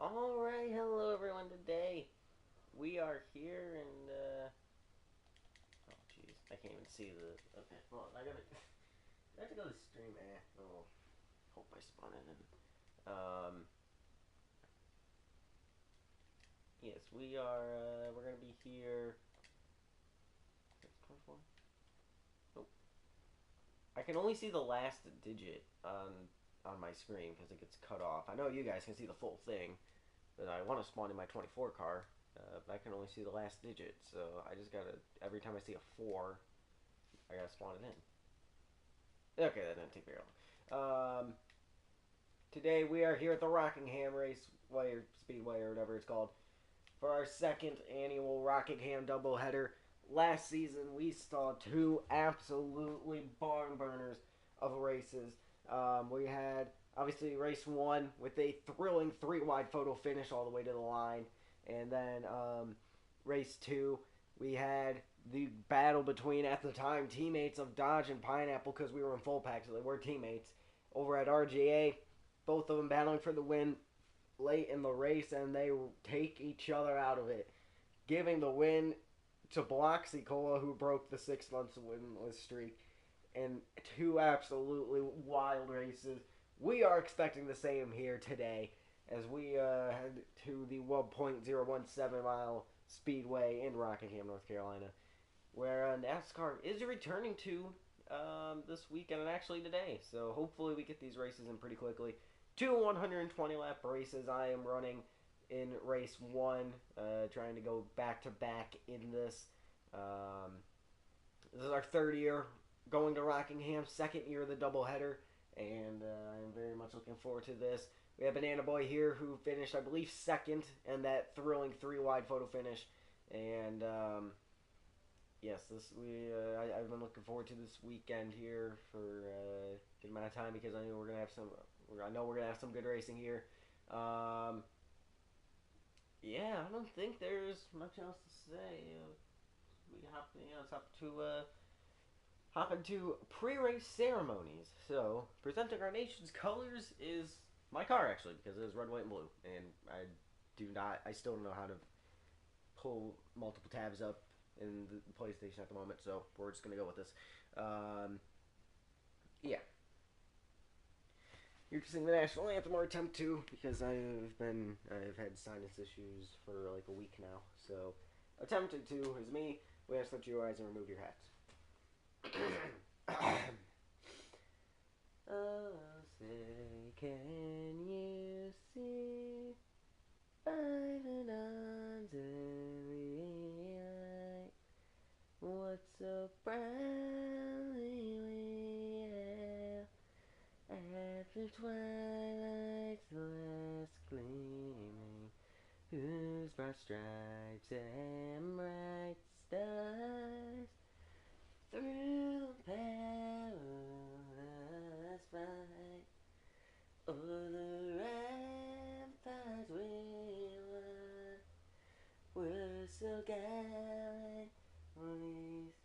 Alright, hello everyone. Today we are here and, oh jeez, I can't even see the, okay, hold on, I have to go to the stream, oh, hope I spawn it in. Yes, we're gonna be here, 24? Nope. I can only see the last digit on my screen because it gets cut off. I know you guys can see the full thing, but I want to spawn in my 24 car. But I can only see the last digit, so I just gotta, every time I see a 4, I gotta spawn it in. Okay, that didn't take very long. Today we are here at the Rockingham Raceway or Speedway or whatever it's called for our second annual Rockingham Doubleheader. Last season we saw two absolutely barn burners of races. We had obviously race one with a thrilling three wide photo finish all the way to the line, and then race two we had the battle between at the time teammates of Dodge and Pineapple because we were in full pack, so they were teammates over at RGA. Both of them battling for the win late in the race, and they take each other out of it, giving the win to Bloxicola, who broke the 6 months winless streak, in two absolutely wild races. We are expecting the same here today as we head to the 1.017 mile speedway in Rockingham, North Carolina, where NASCAR is returning to this weekend and actually today. So hopefully we get these races in pretty quickly. Two 120 lap races. I am running in race one, trying to go back to back in this. This is our third year going to Rockingham, second year of the doubleheader, and I'm very much looking forward to this. We have Banana Boy here who finished, I believe, second in that thrilling three wide photo finish, and yes, I've been looking forward to this weekend here for a good amount of time because I know we're gonna have some good racing here. Yeah, I don't think there's much else to say. Let's hop into pre-race ceremonies. So, presenting our nation's colors is my car actually because it is red, white, and blue, and I still don't know how to pull multiple tabs up in the PlayStation at the moment, so we're just gonna go with this. Yeah, you're sing the national anthem or attempt to because I've had sinus issues for like a week now. So attempted to is me. We ask that you eyes and remove your hats. Oh, say, can you see by the dawn's early light what so proudly we hailed after twilight's last gleaming, whose broad stripes and bright stars through perilous fight o'er the ramparts we were so gallantly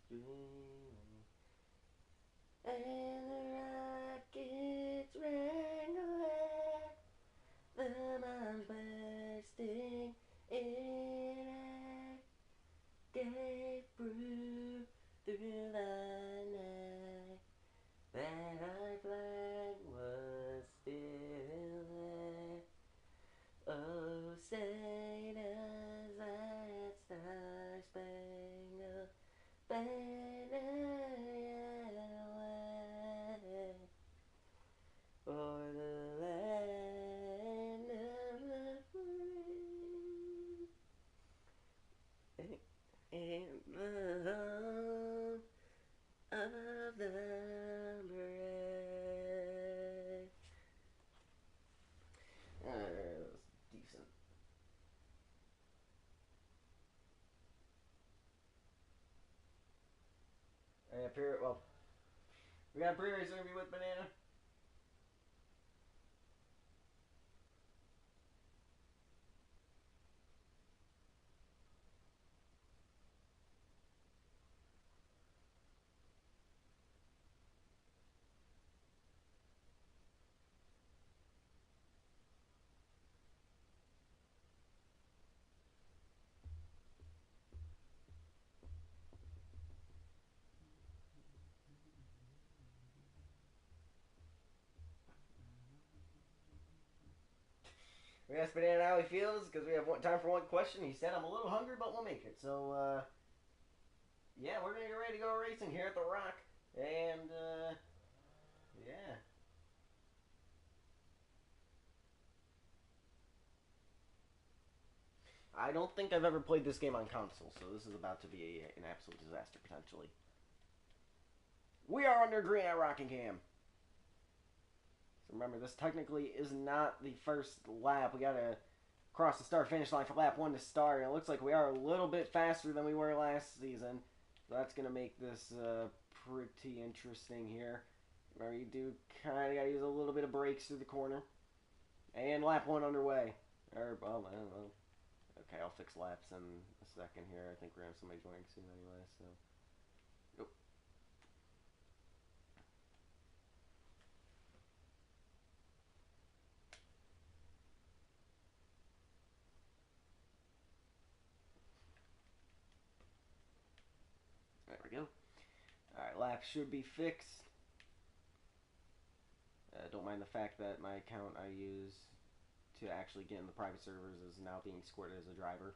streaming, and the rockets rang away, the bombs bursting in air gave proof through the night that our flag was still there. Oh, say does that star-spangled banner yet wave for the land of the free and the home of the brave. That was decent. Well, we got a pre-race interview with Banana. We asked Banana how he feels because we have time for one question. He said, I'm a little hungry, but we'll make it. So, yeah, we're going to get ready to go racing here at the Rock. And, yeah. I don't think I've ever played this game on console, so this is about to be an absolute disaster, potentially. We are under green at Rockingham. So remember, this technically is not the first lap. We gotta cross the start-finish line for lap 1 to start. And it looks like we are a little bit faster than we were last season. So that's gonna make this pretty interesting here. Remember, you do kind of gotta use a little bit of brakes through the corner. And lap 1 underway. Or, well, I don't know. Okay, I'll fix laps in a second here. I think we're gonna have somebody joining soon anyway, so. Oh. There we go. Alright, laps should be fixed. Don't mind the fact that my account I use to actually get in the private servers is now being scored as a driver.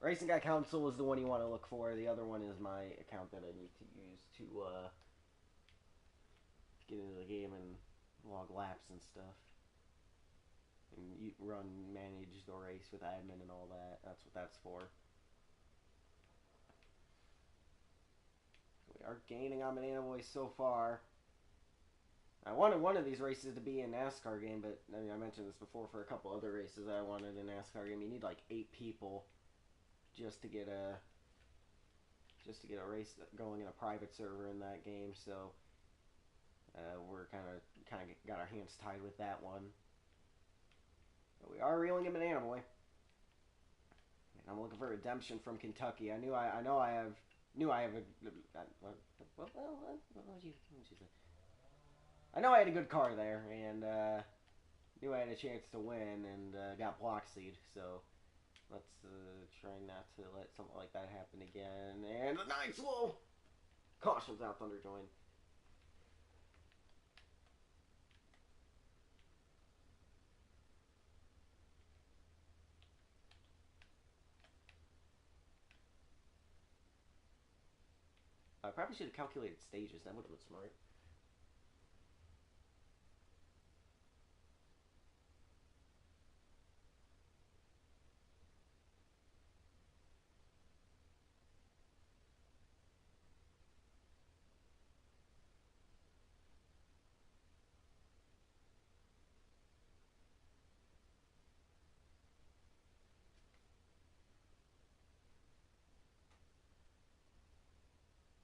Racing Guy Council is the one you want to look for. The other one is my account that I need to use to get into the game and log laps and stuff. And you manage the race with admin and all that. That's what that's for. We are gaining on Banana Boy so far. I wanted one of these races to be a NASCAR game, but I mean, I mentioned this before for a couple other races I wanted a NASCAR game. You need like 8 people just to get a race going in a private server in that game. So we're kind of got our hands tied with that one. But we are reeling in Banana Boy. And I'm looking for redemption from Kentucky. I know I have a what would you say? I know I had a good car there, and knew I had a chance to win, and got block seed. So let's try not to let something like that happen again. And the nice whoa! Caution's out, Thunder join. I probably should have calculated stages. That would have been smart.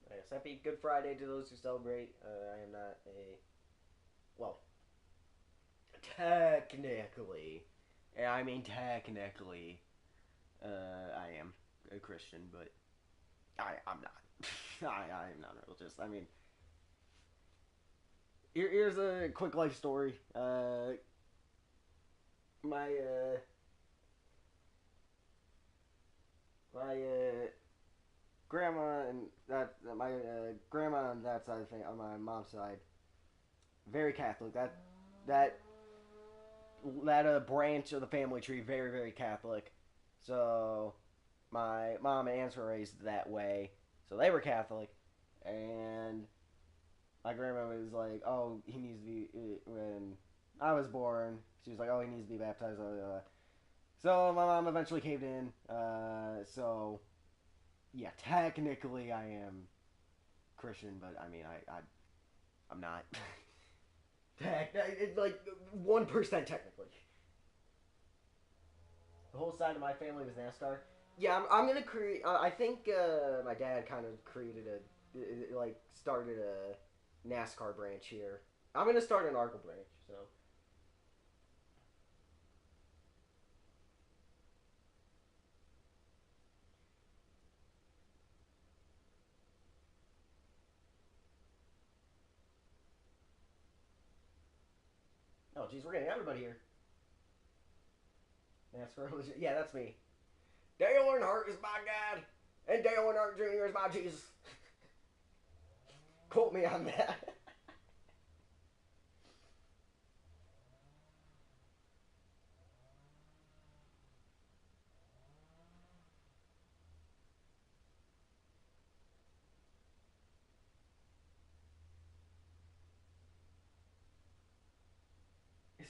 Yes, happy Good Friday to those who celebrate. I am not a... Well, technically. I mean, technically, I am a Christian, but I'm not. I am not religious. I mean, here's a quick life story. My grandma and my grandma on that side of the family, on my mom's side, very Catholic. That branch of the family tree, very very Catholic. So my mom and aunts were raised that way, so they were Catholic, and my grandma was like, "Oh, he needs to be." When I was born, she was like, "Oh, he needs to be baptized." So my mom eventually caved in. So yeah, technically I am Christian, but I mean I'm not. It's like 1% technically. The whole side of my family was NASCAR. Yeah, I'm gonna create. I think my dad kind of created started a NASCAR branch here. I'm gonna start an ARCA branch. So. Oh, geez, we're getting everybody here. NASCAR, yeah, that's me. Dale Earnhardt is my God, and Dale Earnhardt Jr. is my Jesus. Quote me on that.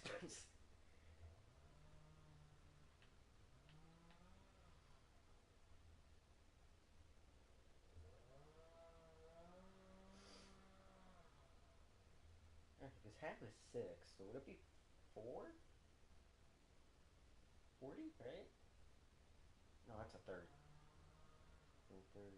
Because half is 6, so would it be 4? 40, right? No, that's a third. Third.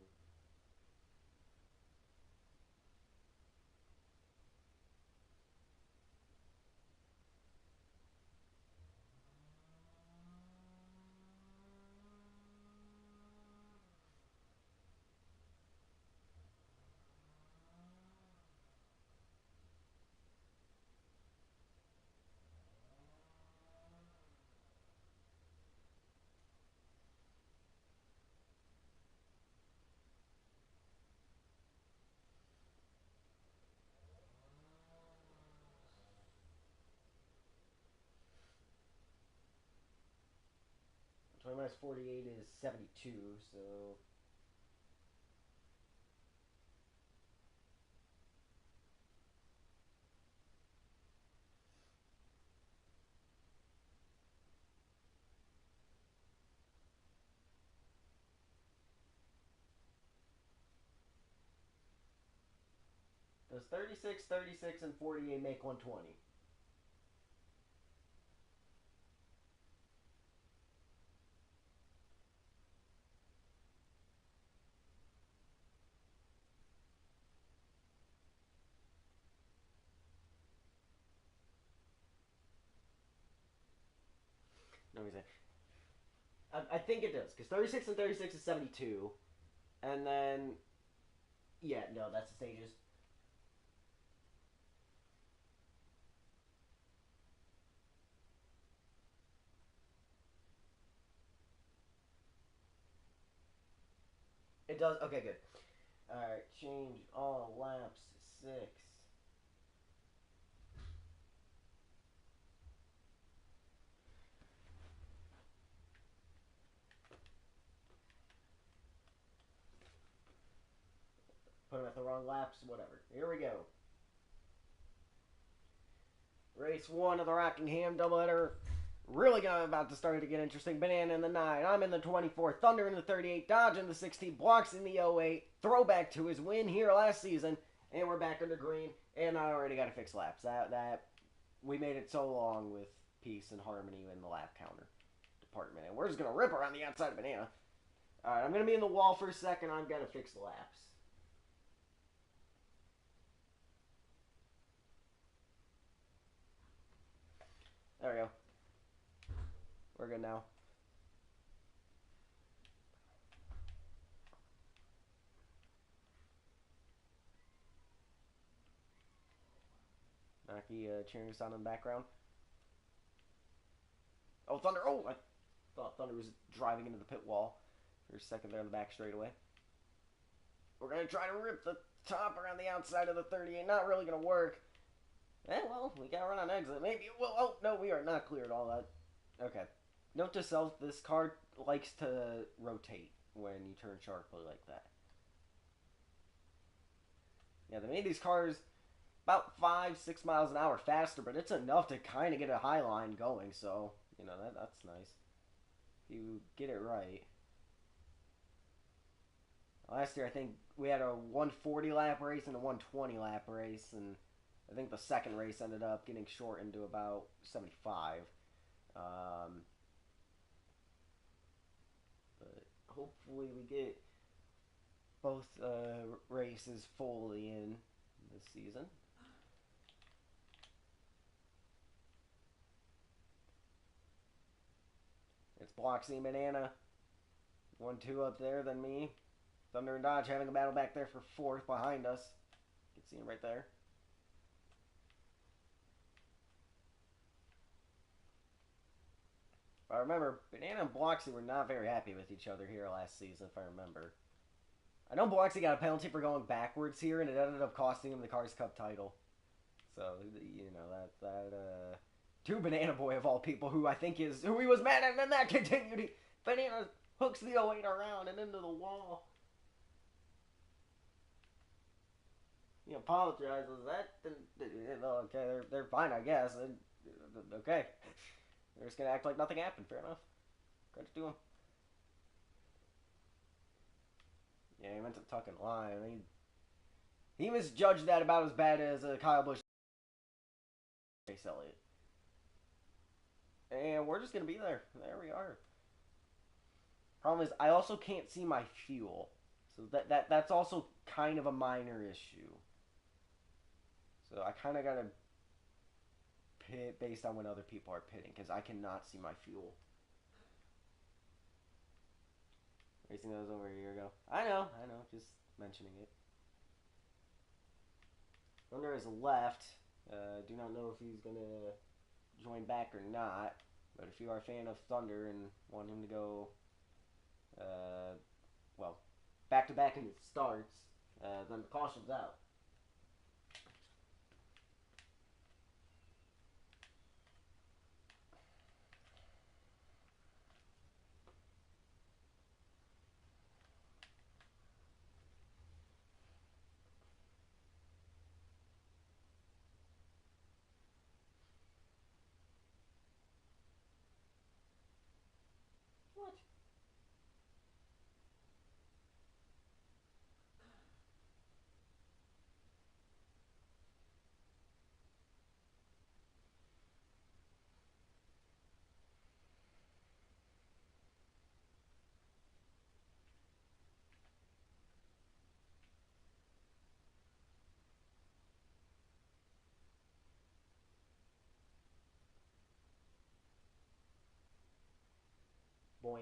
Twenty minus 48 is 72, so does 36, 36, and 48 make 120? No, he's I think it does, because 36 and 36 is 72. And then, yeah, no, that's the stages. It does, okay, good. Alright, change all laps 6. Put him at the wrong laps, whatever. Here we go. Race 1 of the Rockingham doubleheader. Really about to start to get interesting. Banana in the 9. I'm in the 24. Thunder in the 38. Dodge in the 16. Blocks in the 08. Throwback to his win here last season. And we're back under green. And I already got to fix laps. That we made it so long with peace and harmony in the lap counter department. And we're just going to rip around the outside of Banana. Alright, I'm going to be in the wall for a second. I've got to fix the laps. There we go. We're good now. Naki cheering us on in the background. Oh, Thunder! Oh, I thought Thunder was driving into the pit wall for a second there on the back straightaway. We're going to try to rip the top around the outside of the 38. Not really going to work. Well, we got to run on exit. Maybe it will. Oh, no, we are not clear at all that. Okay. Note to self, this car likes to rotate when you turn sharply like that. Yeah, they made these cars about 5-6 miles an hour faster, but it's enough to kind of get a high line going, so, you know, that's nice. If you get it right. Last year, I think we had a 140 lap race and a 120 lap race, and I think the second race ended up getting shortened to about 75. But hopefully we get both races fully in this season. It's Bloxy and Banana. 1-2 up there, then me. Thunder and Dodge having a battle back there for 4th behind us. You can see him right there. If I remember, Banana and Bloxy were not very happy with each other here last season, if I remember. I know Bloxy got a penalty for going backwards here, and it ended up costing him the Cars Cup title. So, you know, to Banana Boy of all people, who I think is who he was mad at, and then that continued. Banana hooks the 08 around and into the wall. He apologizes. That okay, they're fine, I guess. Okay. They're just gonna act like nothing happened. Fair enough. Credit to him. Yeah, he meant to tuck and lie. I mean, he misjudged that about as bad as Kyle Busch. Chase Elliott. And we're just gonna be there. There we are. Problem is, I also can't see my fuel, so that's also kind of a minor issue. So I kind of gotta pit based on when other people are pitting because I cannot see my fuel. Racing those over a year ago. I know. Just mentioning it. Thunder is left. Do not know if he's gonna join back or not. But if you are a fan of Thunder and want him to go, uh, well, back to back in the starts, then the caution's out. What? Boing.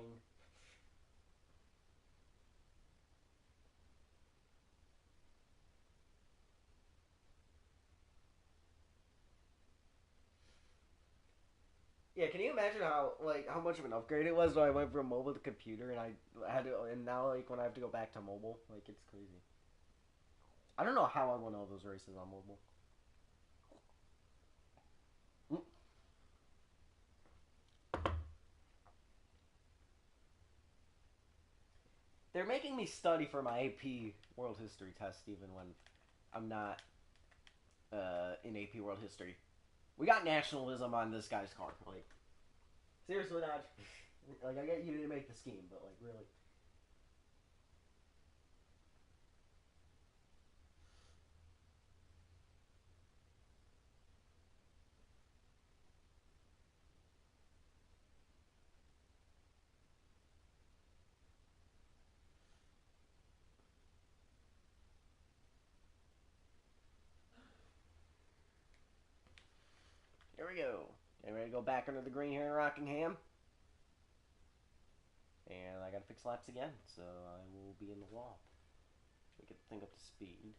Yeah, can you imagine how much of an upgrade it was when I went from mobile to computer and I had to and now like when I have to go back to mobile, like it's crazy. I don't know how I won all those races on mobile. They're making me study for my AP World History test even when I'm not in AP World History. We got nationalism on this guy's car. Like seriously, not like I get you to make the scheme, but like really. Here we go. Getting ready to go back under the green here in Rockingham. And I gotta fix laps again, so I will be in the wall. We get the thing up to speed.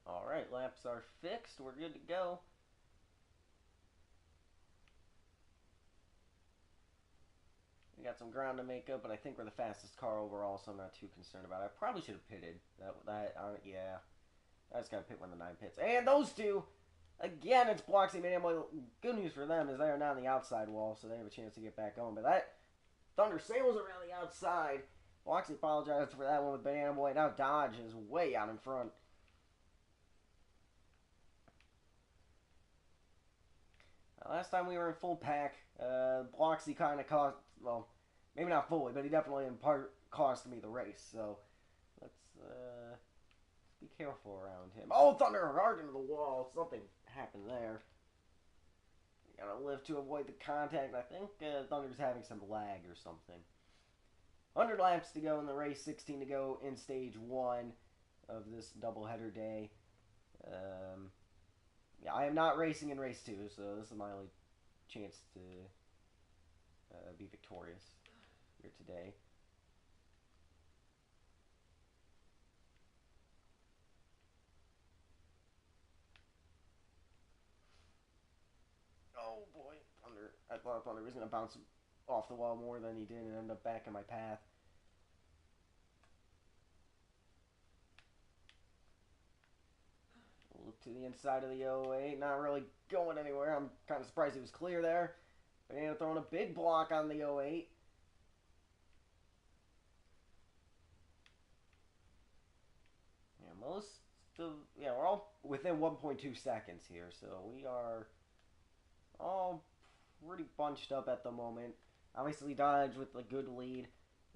Alright, laps are fixed. We're good to go. We got some ground to make up, but I think we're the fastest car overall, so I'm not too concerned about it. I probably should have pitted. Yeah. I just got to pit when the 9 pits. And those two, again, it's Bloxy Man. Well, good news for them is they are now on the outside wall, so they have a chance to get back on. But that Thunder sails around the outside. Bloxy apologized for that one with Banana Boy. Now Dodge is way out in front. Last time we were in full pack, Bloxy kind of cost, well, maybe not fully, but he definitely in part cost me the race. So let's be careful around him. Oh, Thunder hard into the wall. Something happened there. Gotta live to avoid the contact. I think Thunder's having some lag or something. 100 laps to go in the race, 16 to go in stage 1 of this doubleheader day. Yeah, I am not racing in race 2, so this is my only chance to be victorious here today. Oh boy, Thunder. I thought Thunder was going to bounce off the wall more than he did and end up back in my path. to the inside of the 08. Not really going anywhere. I'm kind of surprised he was clear there. Banana throwing a big block on the 08. Yeah, we're all within 1.2 seconds here, so we are all pretty bunched up at the moment. Obviously, Dodge with a good lead.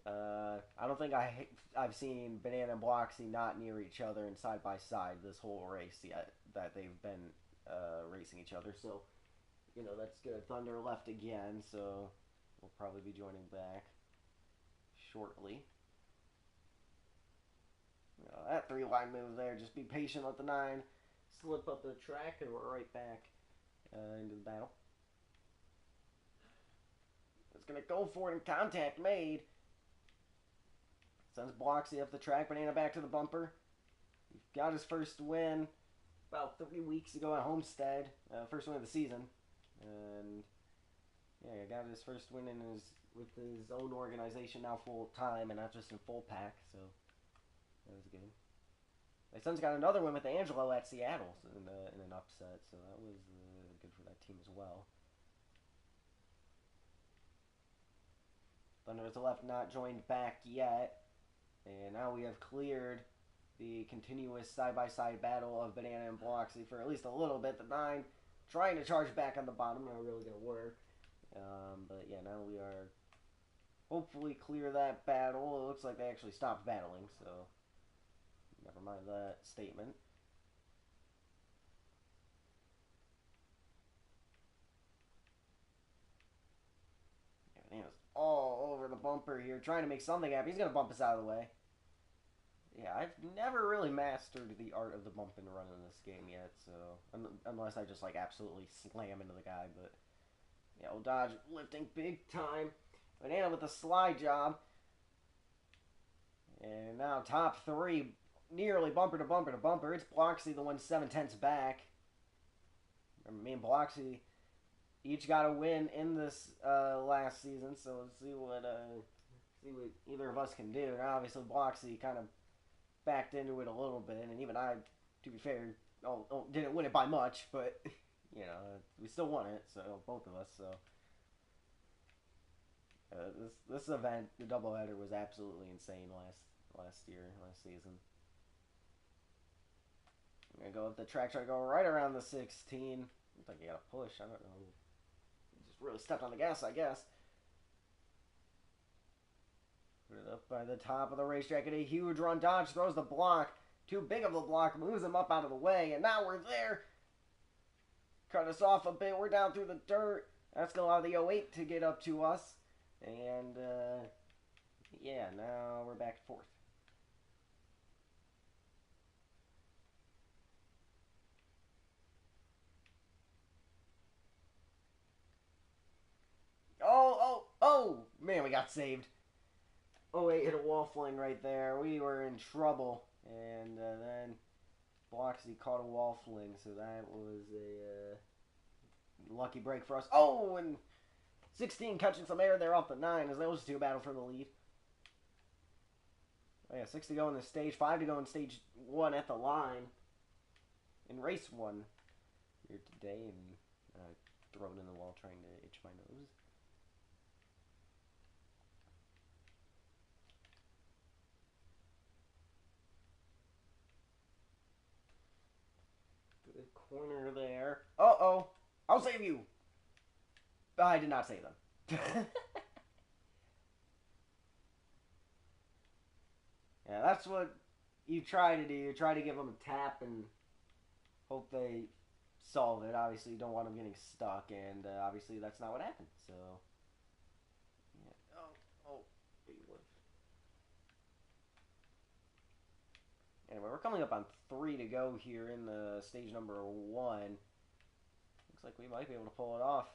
I don't think I've seen Banana and Bloxy not near each other and side by side this whole race yet that they've been racing each other. So, that's good. Thunder left again, so we'll probably be joining back shortly. That 3-line move there. Just be patient, let the 9 slip up the track, and we're right back into the battle. It's going to go for it, and contact made. Sends Bloxy up the track. Banana back to the bumper. He got his first win about 3 weeks ago at Homestead. First win of the season. And yeah, got his first win with his own organization now full time and not just in full pack. So that was good. My son's got another win with Angelo at Seattle in an upset. So that was good for that team as well. Thunder to the left, not joined back yet. And now we have cleared the continuous side-by-side battle of Banana and Bloxy for at least a little bit. The 9 trying to charge back on the bottom, not really going to work. But yeah, now we are hopefully clear that battle. It looks like they actually stopped battling, so never mind that statement. Yeah, Banana's all over the bumper here, trying to make something happen. He's going to bump us out of the way. Yeah, I've never really mastered the art of the bump and run in this game yet, so unless I just like absolutely slam into the guy, but yeah, old Dodge lifting big time. Banana with a slide job. And now top 3, nearly bumper to bumper to bumper. It's Bloxy, the one 7/10 back. Remember, me and Bloxy each got a win in this last season, so let's see what either of us can do. Now, obviously, Bloxy kind of backed into it a little bit, and even I, to be fair, didn't win it by much, but we still won it. So both of us. So this event, the doubleheader, was absolutely insane last season. I'm gonna go up the track, try to go right around the 16. Looks like you got a push. I don't know. Just really stepped on the gas, I guess. Put it up by the top of the racetrack at a huge run. Dodge throws the block. Too big of a block. Moves him up out of the way. And now we're there. Cut us off a bit. We're down through the dirt. That's going to allow the 08 to get up to us. And, yeah, now we're back to 4th. Oh! Man, we got saved. 08 hit a wall fling right there. We were in trouble. And then Bloxy caught a wall fling, so that was a lucky break for us. Oh, and 16 catching some air there off the 9 as those two battle for the lead. Oh yeah, 6 to go in the stage, 5 to go in stage 1 at the line in race 1 here today, and throw it in the wall trying to itch my nose. Good corner there. Uh-oh. I'll save you. I did not save them. Yeah, that's what you try to do. You try to give them a tap and hope they solve it. Obviously, you don't want them getting stuck, and obviously that's not what happened. So, yeah. Big lift. Anyway, we're coming up on 3 to go here in the stage number 1. Looks like we might be able to pull it off.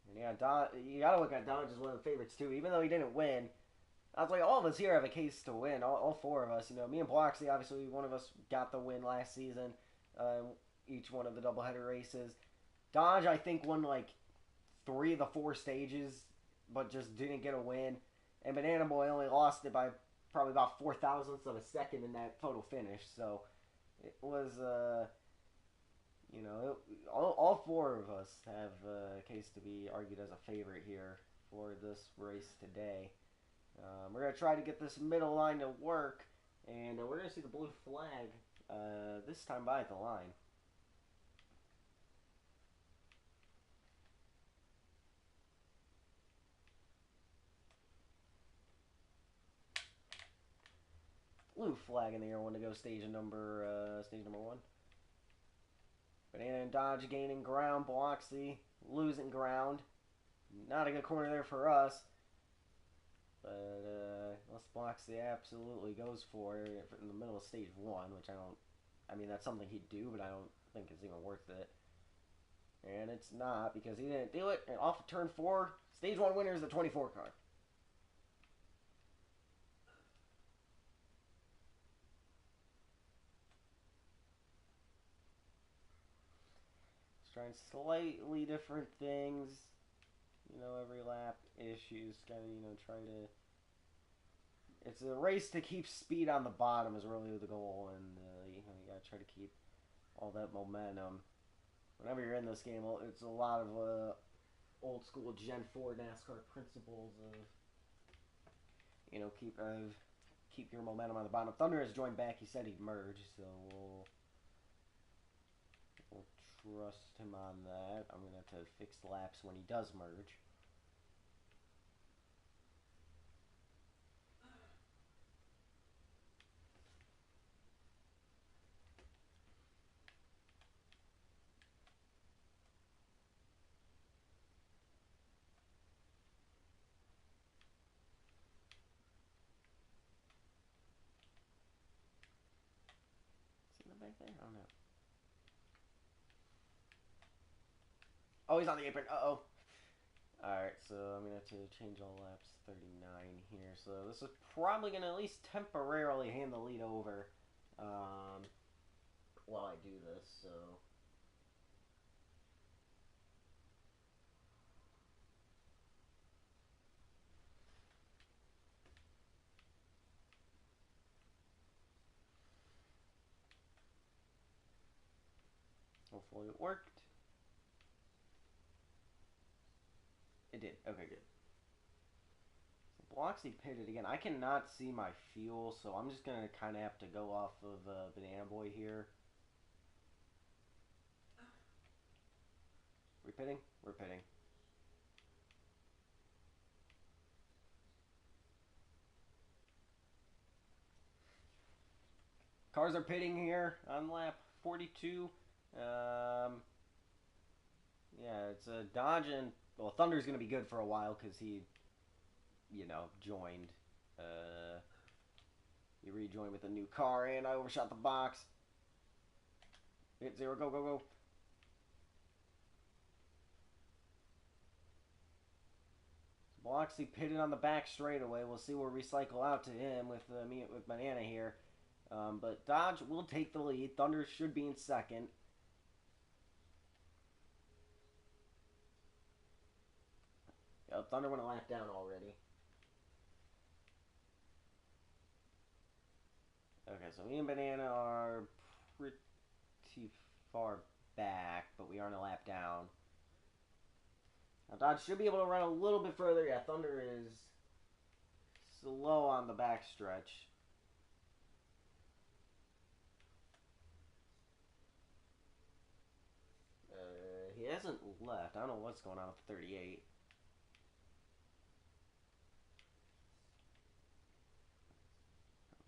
And yeah, you gotta look at Dodge as one of the favorites too, even though he didn't win. I was like, all of us here have a case to win. All 4 of us. Me and Bloxy, obviously, one of us got the win last season. Each one of the doubleheader races. Dodge, I think, won like 3 of the 4 stages, but just didn't get a win. And Banana Boy only lost it by probably about 4 thousandths of a second in that photo finish. So it was You know, all four of us have a case to be argued as a favorite here for this race today. We're going to try to get this middle line to work, and we're going to see the blue flag this time by the line. Blue flag in the air, one to go, stage number one. Banana and Dodge gaining ground, Biloxi losing ground. Not a good corner there for us. But unless Biloxi absolutely goes for it in the middle of stage one, which I mean, that's something he'd do, but I don't think it's even worth it. And it's not, because he didn't do it. And off of turn 4, stage 1 winner is the 24 car. Just trying slightly different things. You know, every lap issues. Gotta, try to... It's a race to keep speed on the bottom is really the goal, and you gotta try to keep all that momentum. Whenever you're in this game, it's a lot of old school Gen 4 NASCAR principles of, keep your momentum on the bottom. Thunder has joined back. He said he'd merge, so we'll trust him on that. I'm gonna have to fix laps when he does merge. Back there? I don't know. Oh, he's on the apron. Uh-oh. Alright, so I'm going to have to change all laps 39 here. So this is probably going to at least temporarily hand the lead over while I do this, so... Hopefully it worked. It did. Okay, good. Biloxi pitted again. I cannot see my fuel, so I'm just going to kind of have to go off of Banana Boy here. We pitting? We're pitting. Cars are pitting here on lap 42. Yeah, it's a Dodge and... Well, Thunder's going to be good for a while because he, joined. He rejoined with a new car, and I overshot the box. Hit 0, go, go, go. Biloxi pitted on the back straightaway. We'll see where we cycle out to him with me with Banana here. But Dodge will take the lead. Thunder should be in second. Thunder went a lap down already. Okay, so me and Banana are pretty far back, but we aren't a lap down. Now Dodge should be able to run a little bit further. Yeah, Thunder is slow on the back stretch. He hasn't left. I don't know what's going on with 38.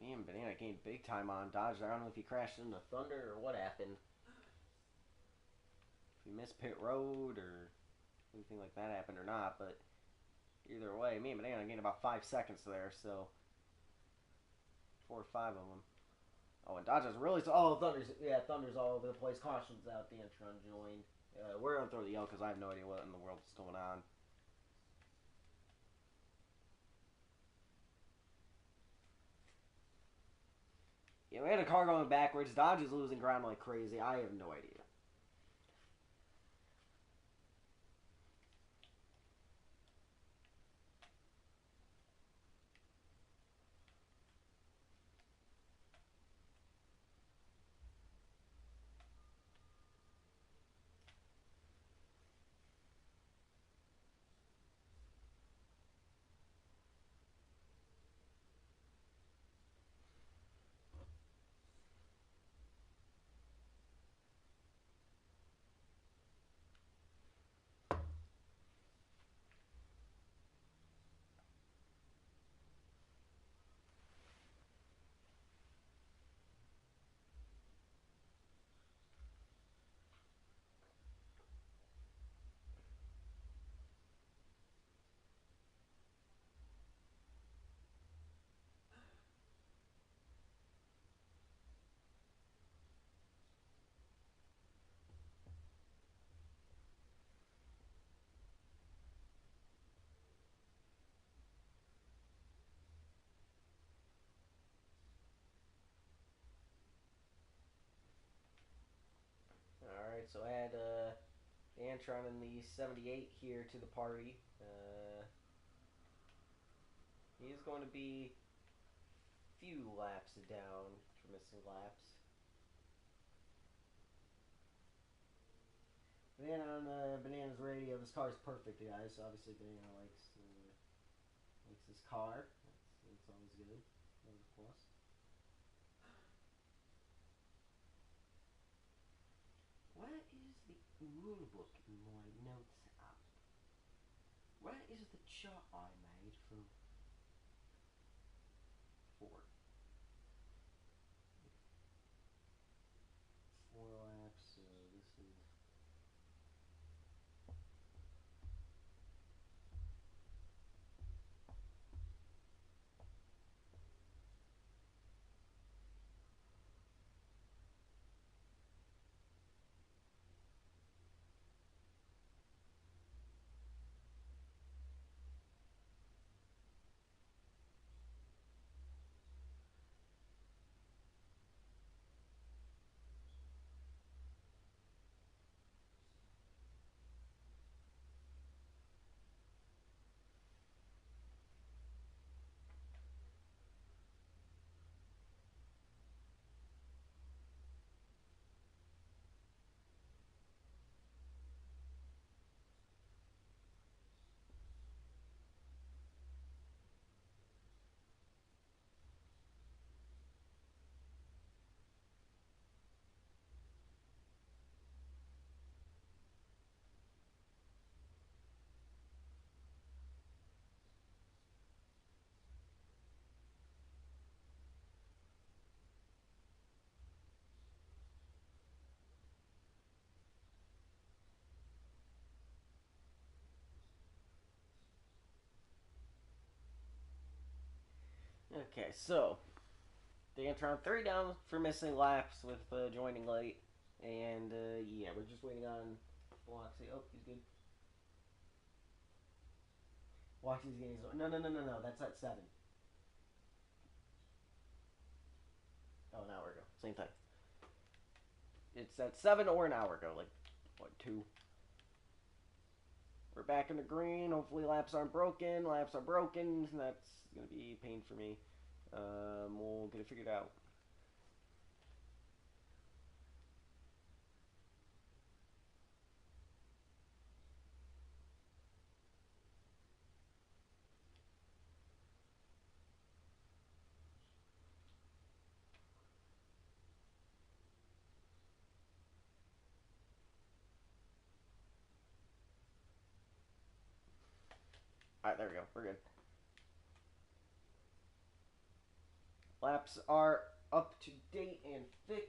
Me and Banana gained big time on Dodge. I don't know if he crashed into Thunder or what happened. If he missed pit road or anything like that happened or not, but either way, me and Banana gained about 5 seconds there, so 4 or 5 of them. Oh, and Dodge is really... Oh, Thunder's all over the place. Caution's out. The Antron joined. We're going to throw the yellow because I have no idea what in the world is going on. Yeah, we had a car going backwards. Dodge is losing ground like crazy. I have no idea. So add Antron in the 78 here to the party. He is going to be few laps down for missing laps. Banana on Banana's radio. This car is perfect, guys. So obviously Banana likes this car. That's always good. Always a plus. What is the rule book in my notes app? What is the chart I made for Ford? 4 laps. So this is. Okay, so the Antron 3 down for missing laps with joining late. And yeah, we're just waiting on Bloxy. Oh, he's good. Bloxy's getting his. No. That's at 7. Oh, an hour ago. Same time. It's at 7 or an hour ago. Like, what, 2? We're back in the green. Hopefully laps aren't broken. Laps are broken. That's going to be pain for me. We'll get it figured out. Alright, there we go. We're good. Laps are up to date and fixed.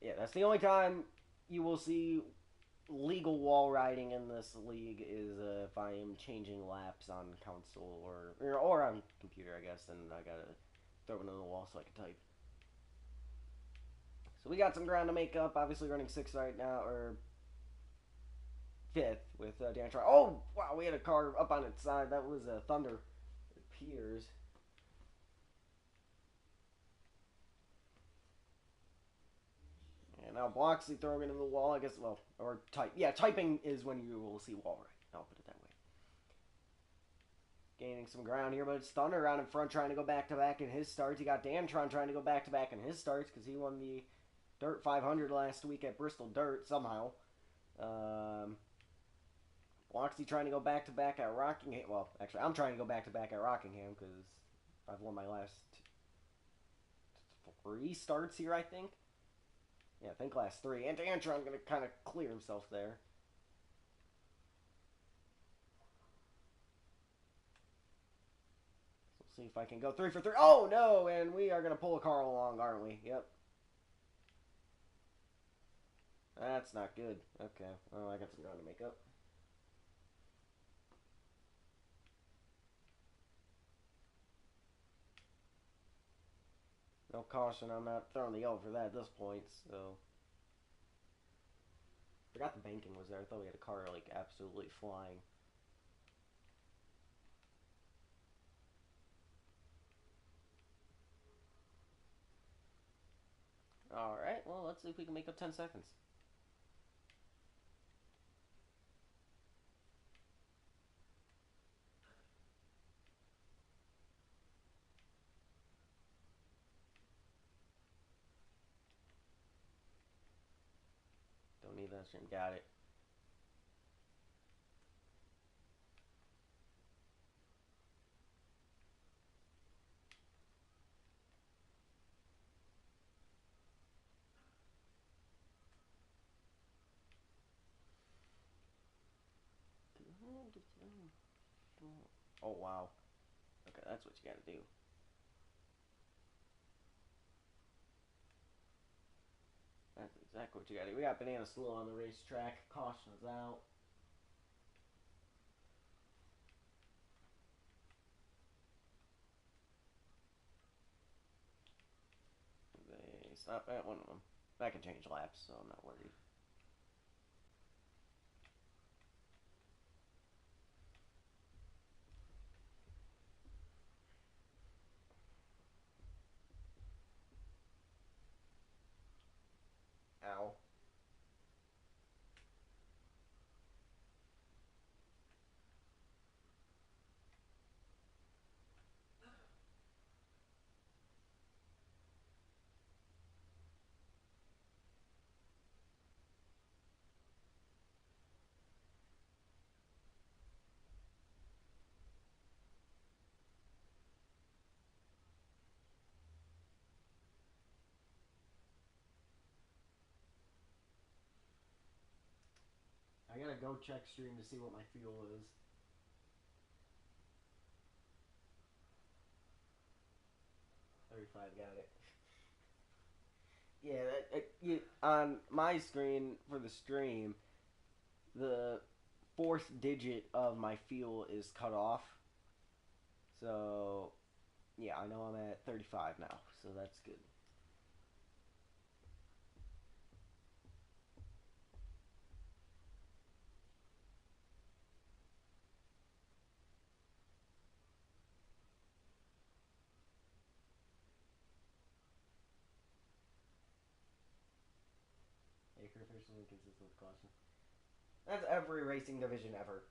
Yeah, that's the only time you will see legal wall riding in this league is if I am changing laps on console or on computer, I guess, and I gotta throw it in the wall so I can type. So we got some ground to make up. Obviously running 6th right now, or 5th with Dan Troy. Oh, wow, we had a car up on its side. That was a Thunder. It appears. And now Bloxley throwing it in the wall, I guess, well, or type. Yeah, typing is when you will see wall right. I'll put it that way. Gaining some ground here, but it's Thunder out in front trying to go back-to-back in his starts. You got Dantron trying to go back-to-back in his starts because he won the Dirt 500 last week at Bristol Dirt somehow. Bloxley trying to go back-to-back at Rockingham. Well, actually, I'm trying to go back-to-back at Rockingham because I've won my last 3 starts here, I think. Yeah, I think last 3. And Antron going to kind of clear himself there. So we'll see if I can go 3 for 3. Oh, no! And we are going to pull a car along, aren't we? Yep. That's not good. Okay. Well, I got some ground to make up. No caution. I'm not throwing the yellow for that at this point, so... Forgot the banking was there. I thought we had a car, like, absolutely flying. All right. Well, let's see if we can make up 10 seconds. Don't need that stream. Got it. Oh, wow. Okay, that's what you gotta do. That's exactly what you gotta do. We got Banana Slow on the racetrack. Caution is out. They stop at one of them. I can change laps, so I'm not worried. Ow. I gotta go check stream to see what my fuel is. 35, got it. Yeah, on my screen for the stream, the fourth digit of my fuel is cut off. So, yeah, I know I'm at 35 now, so that's good. ACRE officially consistent with caution. That's every racing division ever.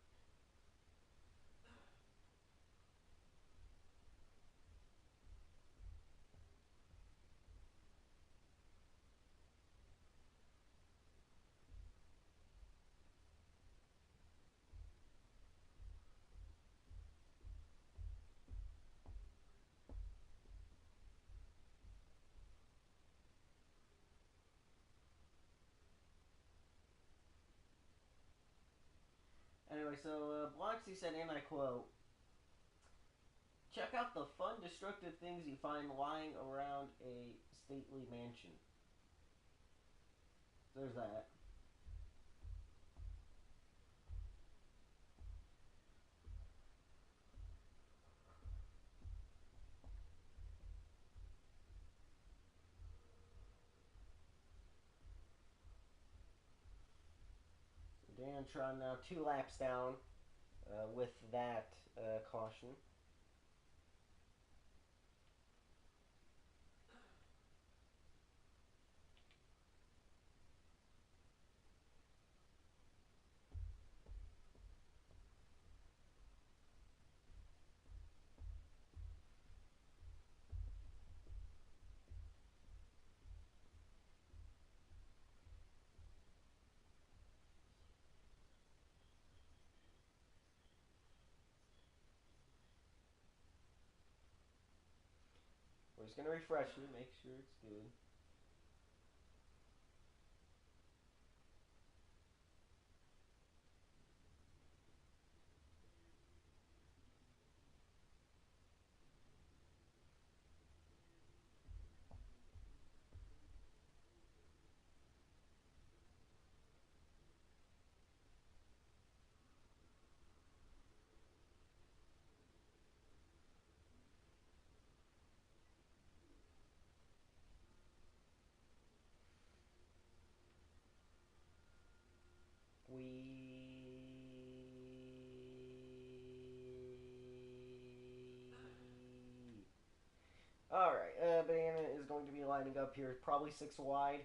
Anyway, so Bloxy said, and I quote, check out the fun, destructive things you find lying around a stately mansion. There's that. Dan Tron now 2 laps down with that caution. We're just going to refresh it, make sure it's good. lining up here, probably 6 wide.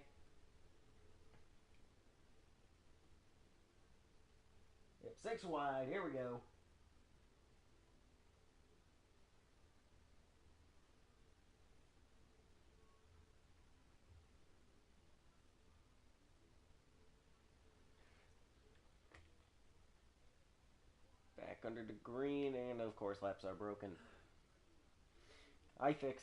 Yep, 6 wide. Here we go. Back under the green, and of course laps are broken. I fix.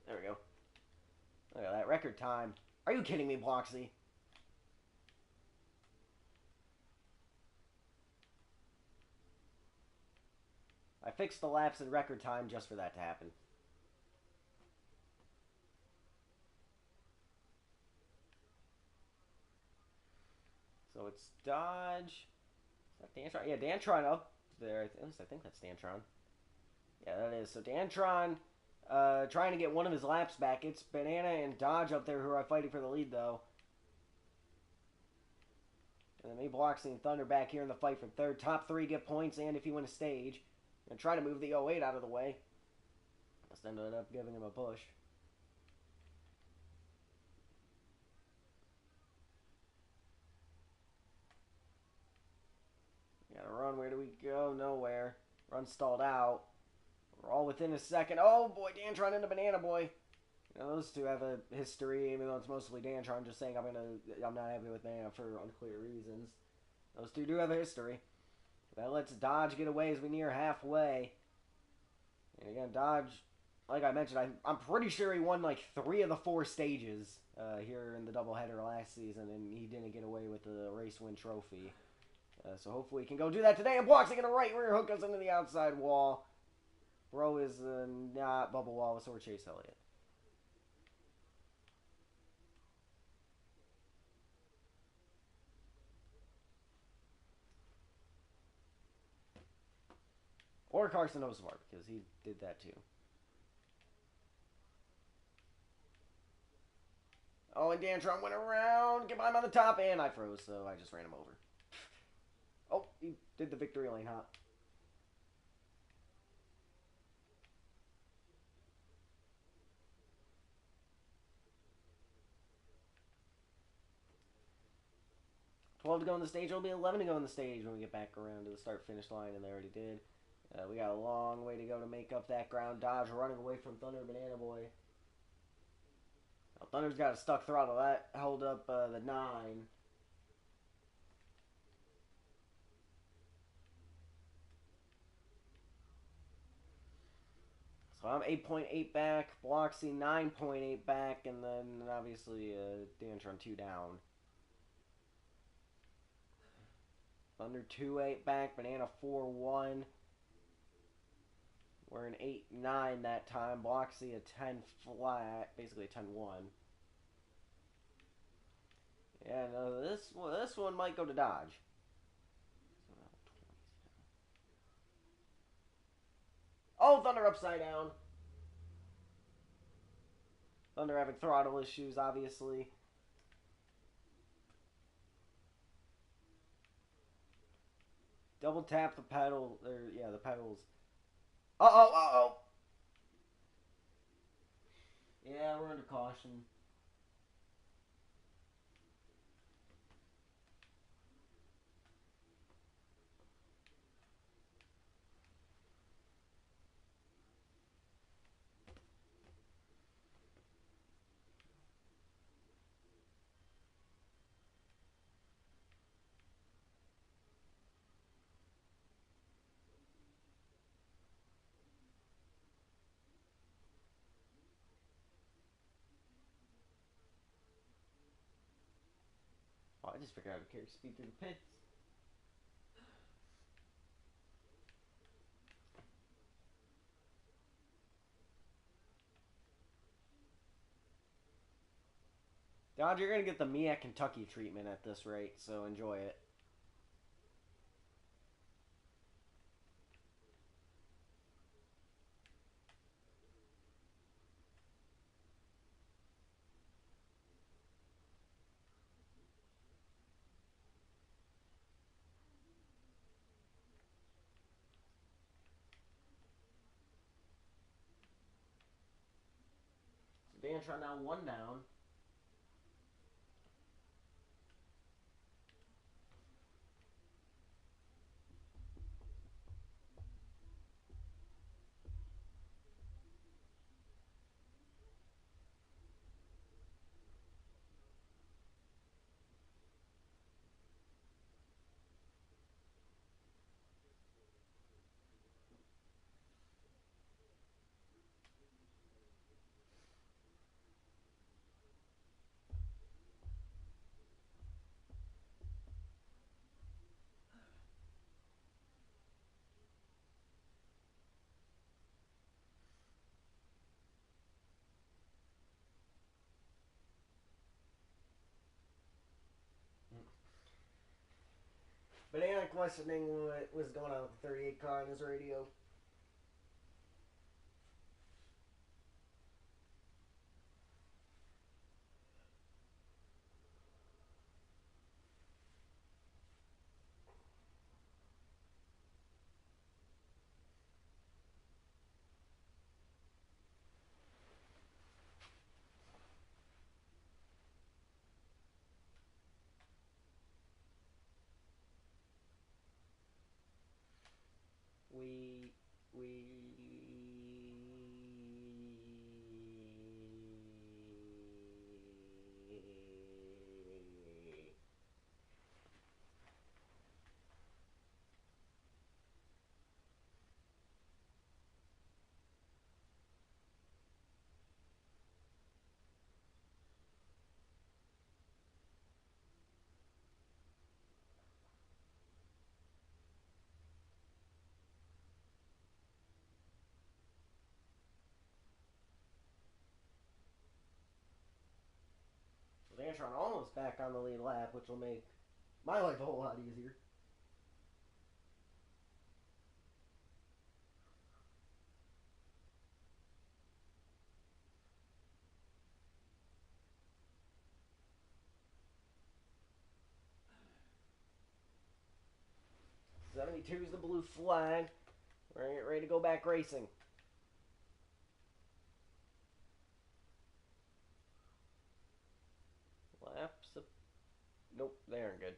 There we go. Look at that record time. Are you kidding me, Bloxy? I fixed the laps in record time just for that to happen. So it's Dodge. Is that Dantron? Yeah, Dantron up there. At least I think that's Dantron. Yeah, that is. So Dantron trying to get one of his laps back. It's Banana and Dodge up there who are fighting for the lead, though. And then Bloxy and Thunder back here in the fight for third. Top 3 get points, and if you win a stage. And try to move the 08 out of the way. Just ended up giving him a push. Gotta run. Where do we go? Nowhere. Run stalled out. We're all within a second. Oh boy, Dantron into Banana Boy. You know, those two have a history, even though it's mostly Dantron. I'm just saying I'm not happy with Banana for unclear reasons. Those two do have a history. That lets Dodge get away as we near halfway. And again, Dodge, like I mentioned, I'm pretty sure he won like 3 of the 4 stages here in the doubleheader last season, and he didn't get away with the race win trophy. So hopefully he can go do that today. And Bloxy in a right rear hook us into the outside wall. Bro is not bubble wall, so we're Chase Elliott. Or Carson Osmar, because he did that too. Oh, and Dantron went around. Get by him on the top, and I froze, so I just ran him over. Oh, he did the victory lane hop. $12 to go on the stage. It'll be $11 to go on the stage when we get back around to the start-finish line, and they already did. We got a long way to go to make up that ground. Dodge running away from Thunder Banana Boy. Now, Thunder's got a stuck throttle. That held up the 9. So I'm 8.8 back, Bloxy 9.8 back, and then obviously Dantron 2 down. Thunder 2.8 back, Banana 4.1. We're an 8.9 that time. Bloxy a 10 flat, basically a 10.1. Yeah, no, this one might go to Dodge. Oh, Thunder upside down. Thunder having throttle issues, obviously. Double tap the pedal, or yeah, the pedals. Uh-oh. Yeah, we're under caution. Oh, I just figured out how to carry speed through the pits. Dodge, you're going to get the me at Kentucky treatment at this rate, so enjoy it. Dantron now one down. Banana questioning what was going on with the 38 car on his radio. We Lantron almost back on the lead lap, which will make my life a whole lot easier. '72 is the blue flag. We're gonna get ready to go back racing. Laps up. Nope, they aren't good.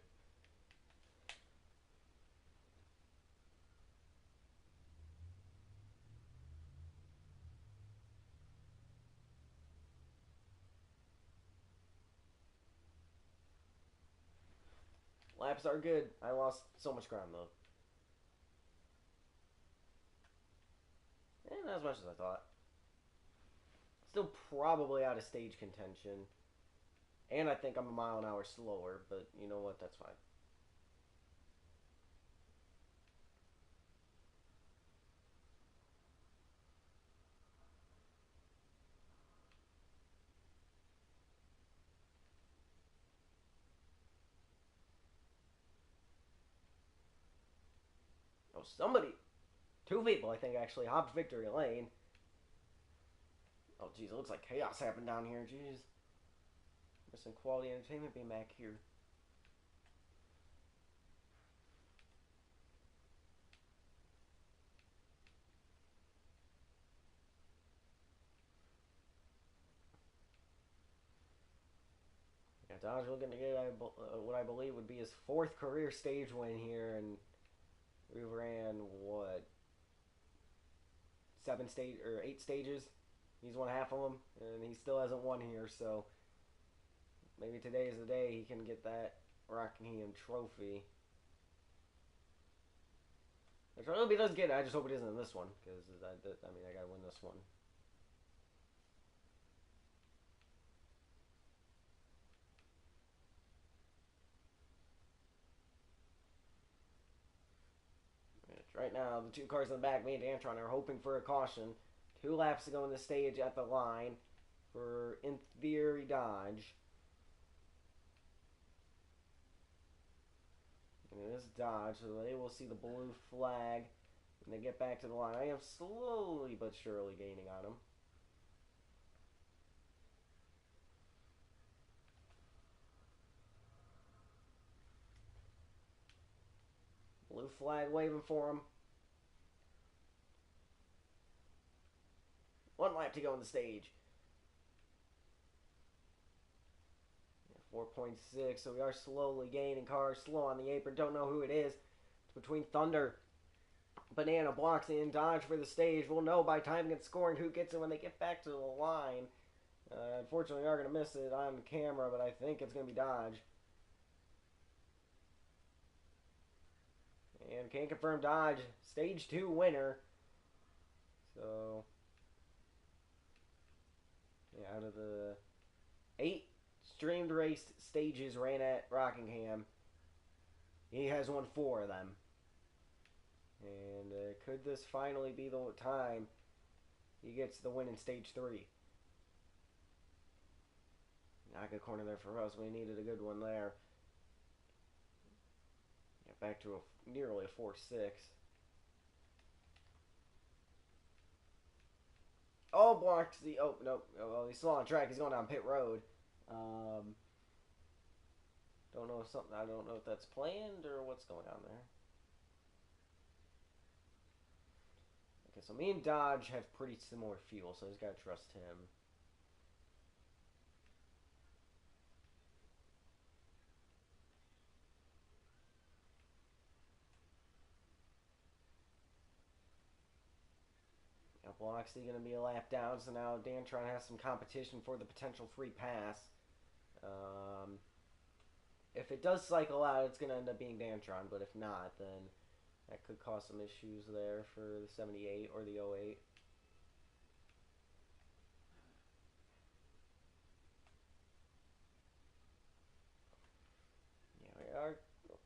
Laps are good. I lost so much ground though. Not as much as I thought. Still probably out of stage contention. And I think I'm a mile an hour slower, but you know what? That's fine. Oh, somebody. Two people, I think, actually hopped victory lane. Oh, jeez, it looks like chaos happened down here. Jeez. Missing quality entertainment being back here. Yeah, Dodge looking to get what I believe would be his fourth career stage win here, and we ran what 8 stages. He's won half of them, and he still hasn't won here. So maybe today is the day he can get that Rockingham trophy. Which I hope he does get it. I just hope it isn't in this one, because I mean I gotta win this one. Right now, the two cars in the back, me and Antron, are hoping for a caution. 2 laps to go in the stage at the line for, in theory, Dodge. And it is Dodge, so they will see the blue flag when they get back to the line. I am slowly but surely gaining on them. Blue flag waving for him. 1 lap to go on the stage. 4.6, so we are slowly gaining cars. Slow on the apron, don't know who it is. It's between Thunder, Banana, Bloxy, and Dodge for the stage. We'll know by timing and scoring who gets it when they get back to the line. Unfortunately, we are going to miss it on camera, but I think it's going to be Dodge. And can't confirm Dodge. Stage 2 winner. So, yeah, out of the 8 streamed race stages ran at Rockingham, he has won 4 of them. And could this finally be the time he gets the win in stage 3? Not a good corner there for us. We needed a good one there. Get back to nearly a 4.6. Oh, blocked the... Oh, no. Well, he's still on track. He's going down pit road. Don't know if something... I don't know if that's planned or what's going on there. Okay, so me and Dodge have pretty similar fuel, so I just gotta trust him. Now, Bloxy gonna be a lap down, so now Dantron has some competition for the potential free pass. If it does cycle out, it's gonna end up being Dantron, but if not, then that could cause some issues there for the 78 or the 08. Yeah,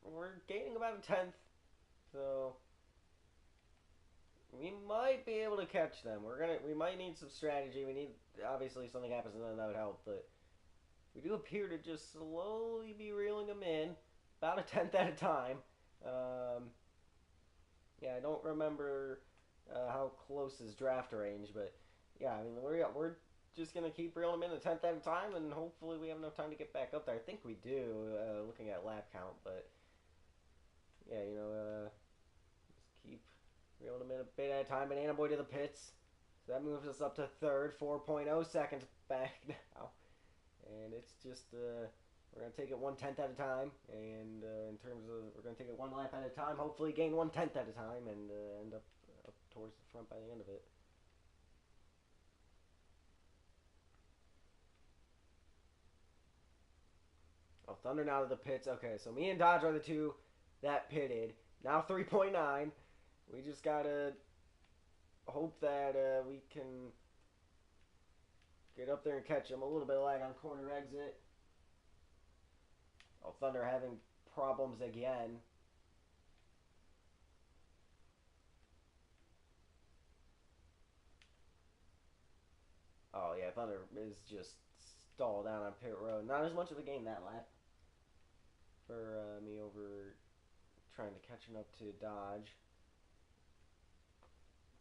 we're gaining about a 10th, so we might be able to catch them. We might need some strategy. We need, obviously, something happens and then that would help, but we do appear to just slowly be reeling them in, about a 10th at a time. Yeah, I don't remember how close is draft range, but yeah, I mean, we're just going to keep reeling them in a 10th at a time, and hopefully we have enough time to get back up there. I think we do, looking at lap count, but yeah, just keep reeling them in a bit at a time. Banana Boy to the pits. So that moves us up to third, 4.0 seconds back now. And it's just, we're going to take it 1/10 at a time. And in terms of, we're going to take it one lap at a time. Hopefully gain 1/10 at a time and end up towards the front by the end of it. Oh, Thunder now to the pits. Okay, so me and Dodge are the two that pitted. Now 3.9. We just got to hope that we can get up there and catch him. A little bit of lag on corner exit. Oh, Thunder having problems again. Oh, yeah, Thunder is just stalled down on pit road. Not as much of a gain that lap for me over trying to catching up to Dodge.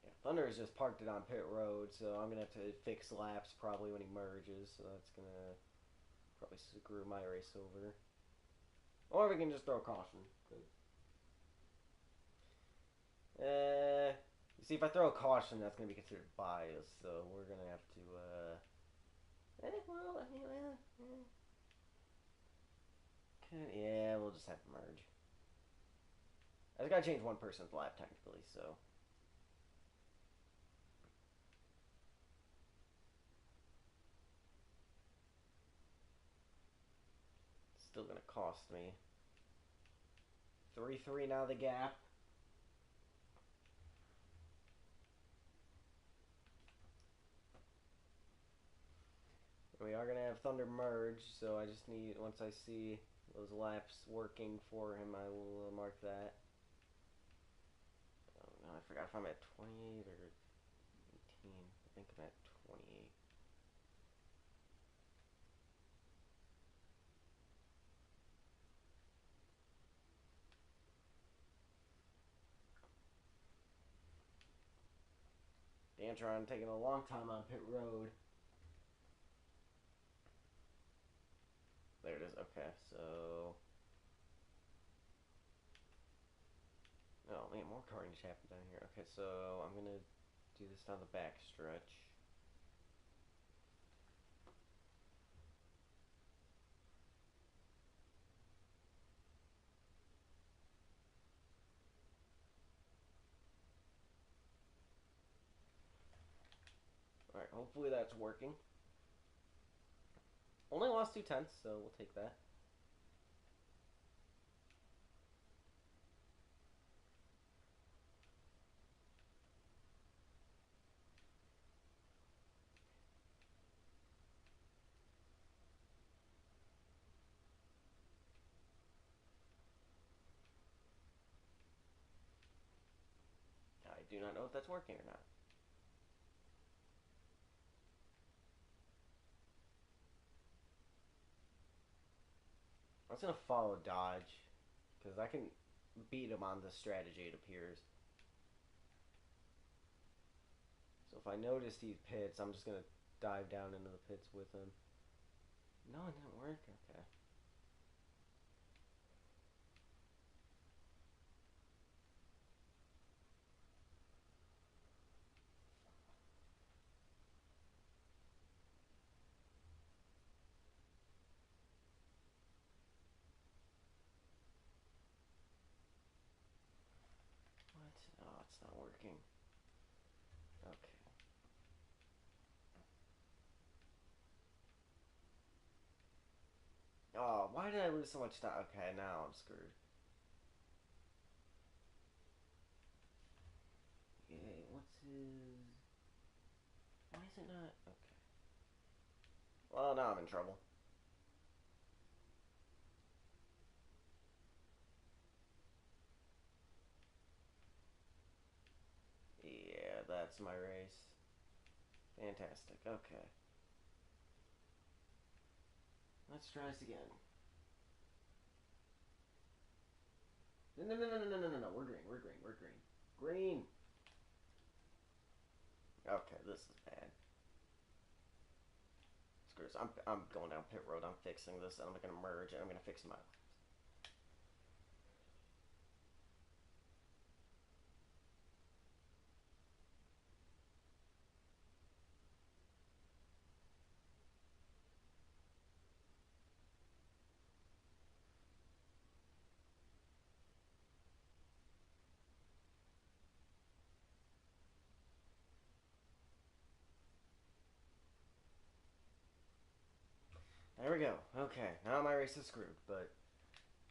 Yeah, Thunder has just parked it on pit road, so I'm going to have to fix laps probably when he merges, so that's going to probably screw my race over. Or we can just throw caution. You see, if I throw a caution, that's going to be considered bias, so we're going to have to, yeah, we'll just have to merge. I just got to change one person's lap, technically, so. It's still going to cost me. 3-3 now the gap. We are going to have Thunder merge, so I just need, once I see those laps working for him, I will mark that. Oh, no, I forgot if I'm at 28 or 18. I think I'm at 28. Dantron taking a long time on pit road. There it is. Okay, so. Oh man, more carnage happened down here. Okay, so I'm gonna do this down the back stretch. Hopefully that's working. Only lost 2/10, so we'll take that. I do not know if that's working or not. I'm just gonna follow Dodge, because I can beat him on this strategy, it appears. So if I notice he pits, I'm just gonna dive down into the pits with him. No, it didn't work? Okay. What? Oh, it's not working. Okay. Oh, why did I lose so much time? Okay, now I'm screwed. Okay, what's his... Why is it not... Okay. Well, now I'm in trouble. Yeah, that's my race. Fantastic. Okay. Let's try this again. No, no, no, no, no, no, no, no. We're green. We're green. We're green. Green. Okay, this is bad. Screw this. I'm going down pit road. I'm fixing this, and I'm gonna merge, and I'm gonna fix my. There we go. Okay, now my race is screwed, but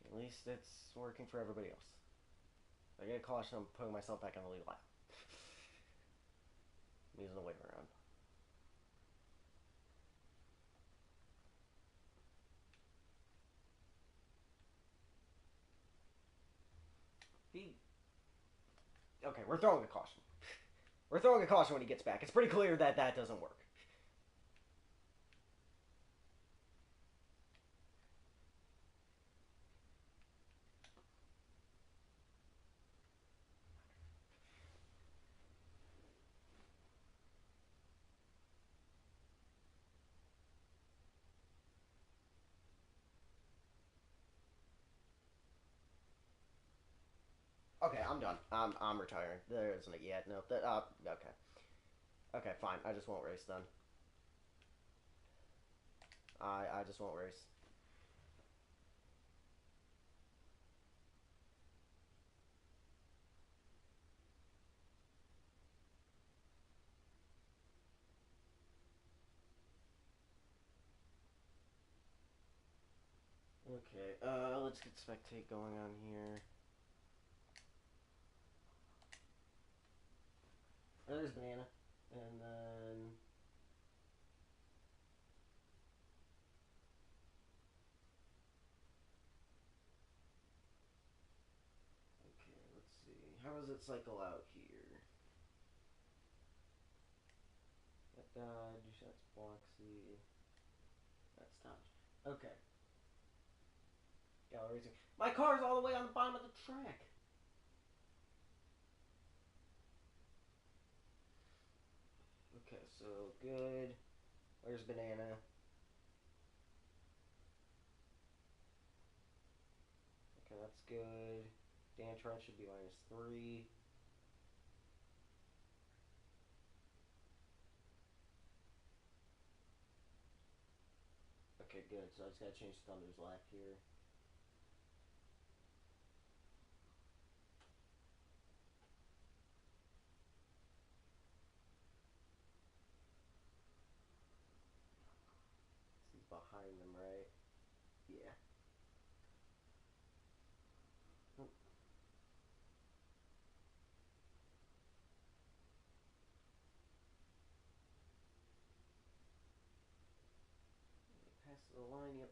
at least it's working for everybody else. I get a caution. I'm putting myself back on the lead lap. I'm using the wave around. He. Okay, we're throwing a caution. We're throwing a caution when he gets back. It's pretty clear that that doesn't work. Okay, I'm done. I'm retiring. There isn't it yet. No. Okay. Okay, fine. I just won't race then. I just won't race. Okay. Let's get spectate going on here. There's banana, and then. Okay, let's see. How does it cycle out here? That Dodge. That's Bloxy. That's Dodge. Okay. Gallery racing. My car's all the way on the bottom of the track. Okay, so good. Where's banana? Okay, that's good. Dan Trent should be -3. Okay, good. So I just gotta change Thunder's lap here. behind them, right? Yeah. Pass the line, yep.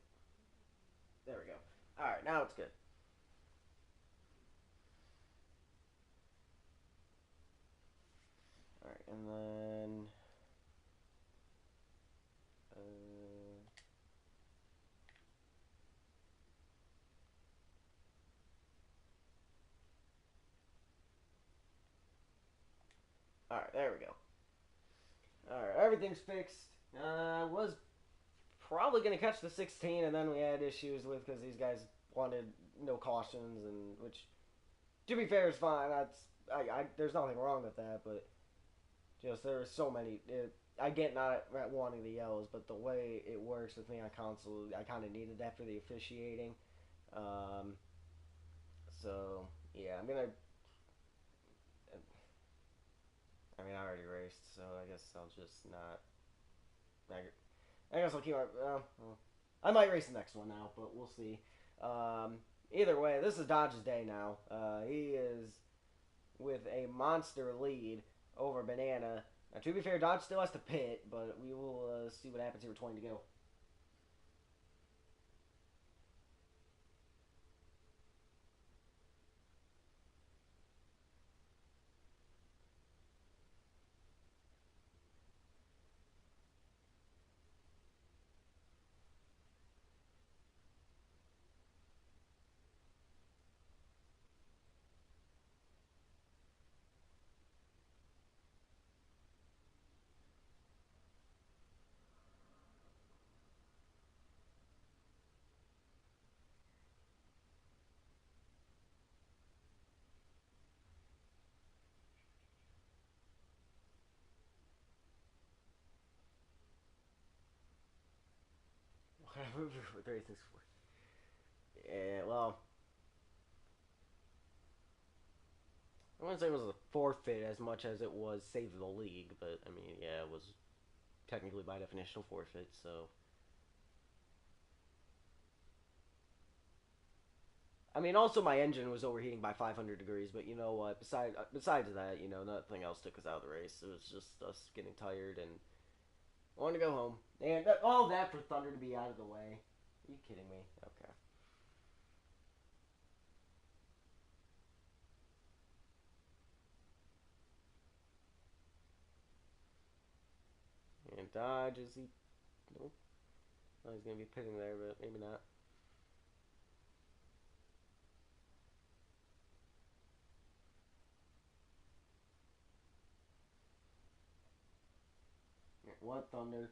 There we go. Alright, now it's good. Alright, and then... Alright, there we go. Alright, everything's fixed. Was probably going to catch the 16, and then we had issues with because these guys wanted no cautions, and which, to be fair, is fine. There's nothing wrong with that, but just there are so many. I get not wanting the yellows, but the way it works with me on console, I kind of needed that for the officiating. Um, so yeah, I'm gonna. I mean, I already raced, so I guess I'll just not. I guess I'll keep. I might race the next one now, but we'll see. Um, Either way, this is Dodge's day now. He is with a monster lead over Banana. Now, to be fair, Dodge still has to pit, but we will see what happens here with 20 to go. What racing's for? Yeah, well, I wouldn't say it was a forfeit as much as it was save the league, but I mean, yeah, it was technically by definition a forfeit. So, I mean, also my engine was overheating by 500 degrees, but you know what? Besides that, nothing else took us out of the race. It was just us getting tired and wanting to go home, and all that for Thunder to be out of the way. Are you kidding me? Okay. And Dodge is he? Nope. Oh, he's gonna be pitting there, but maybe not. What Thunder?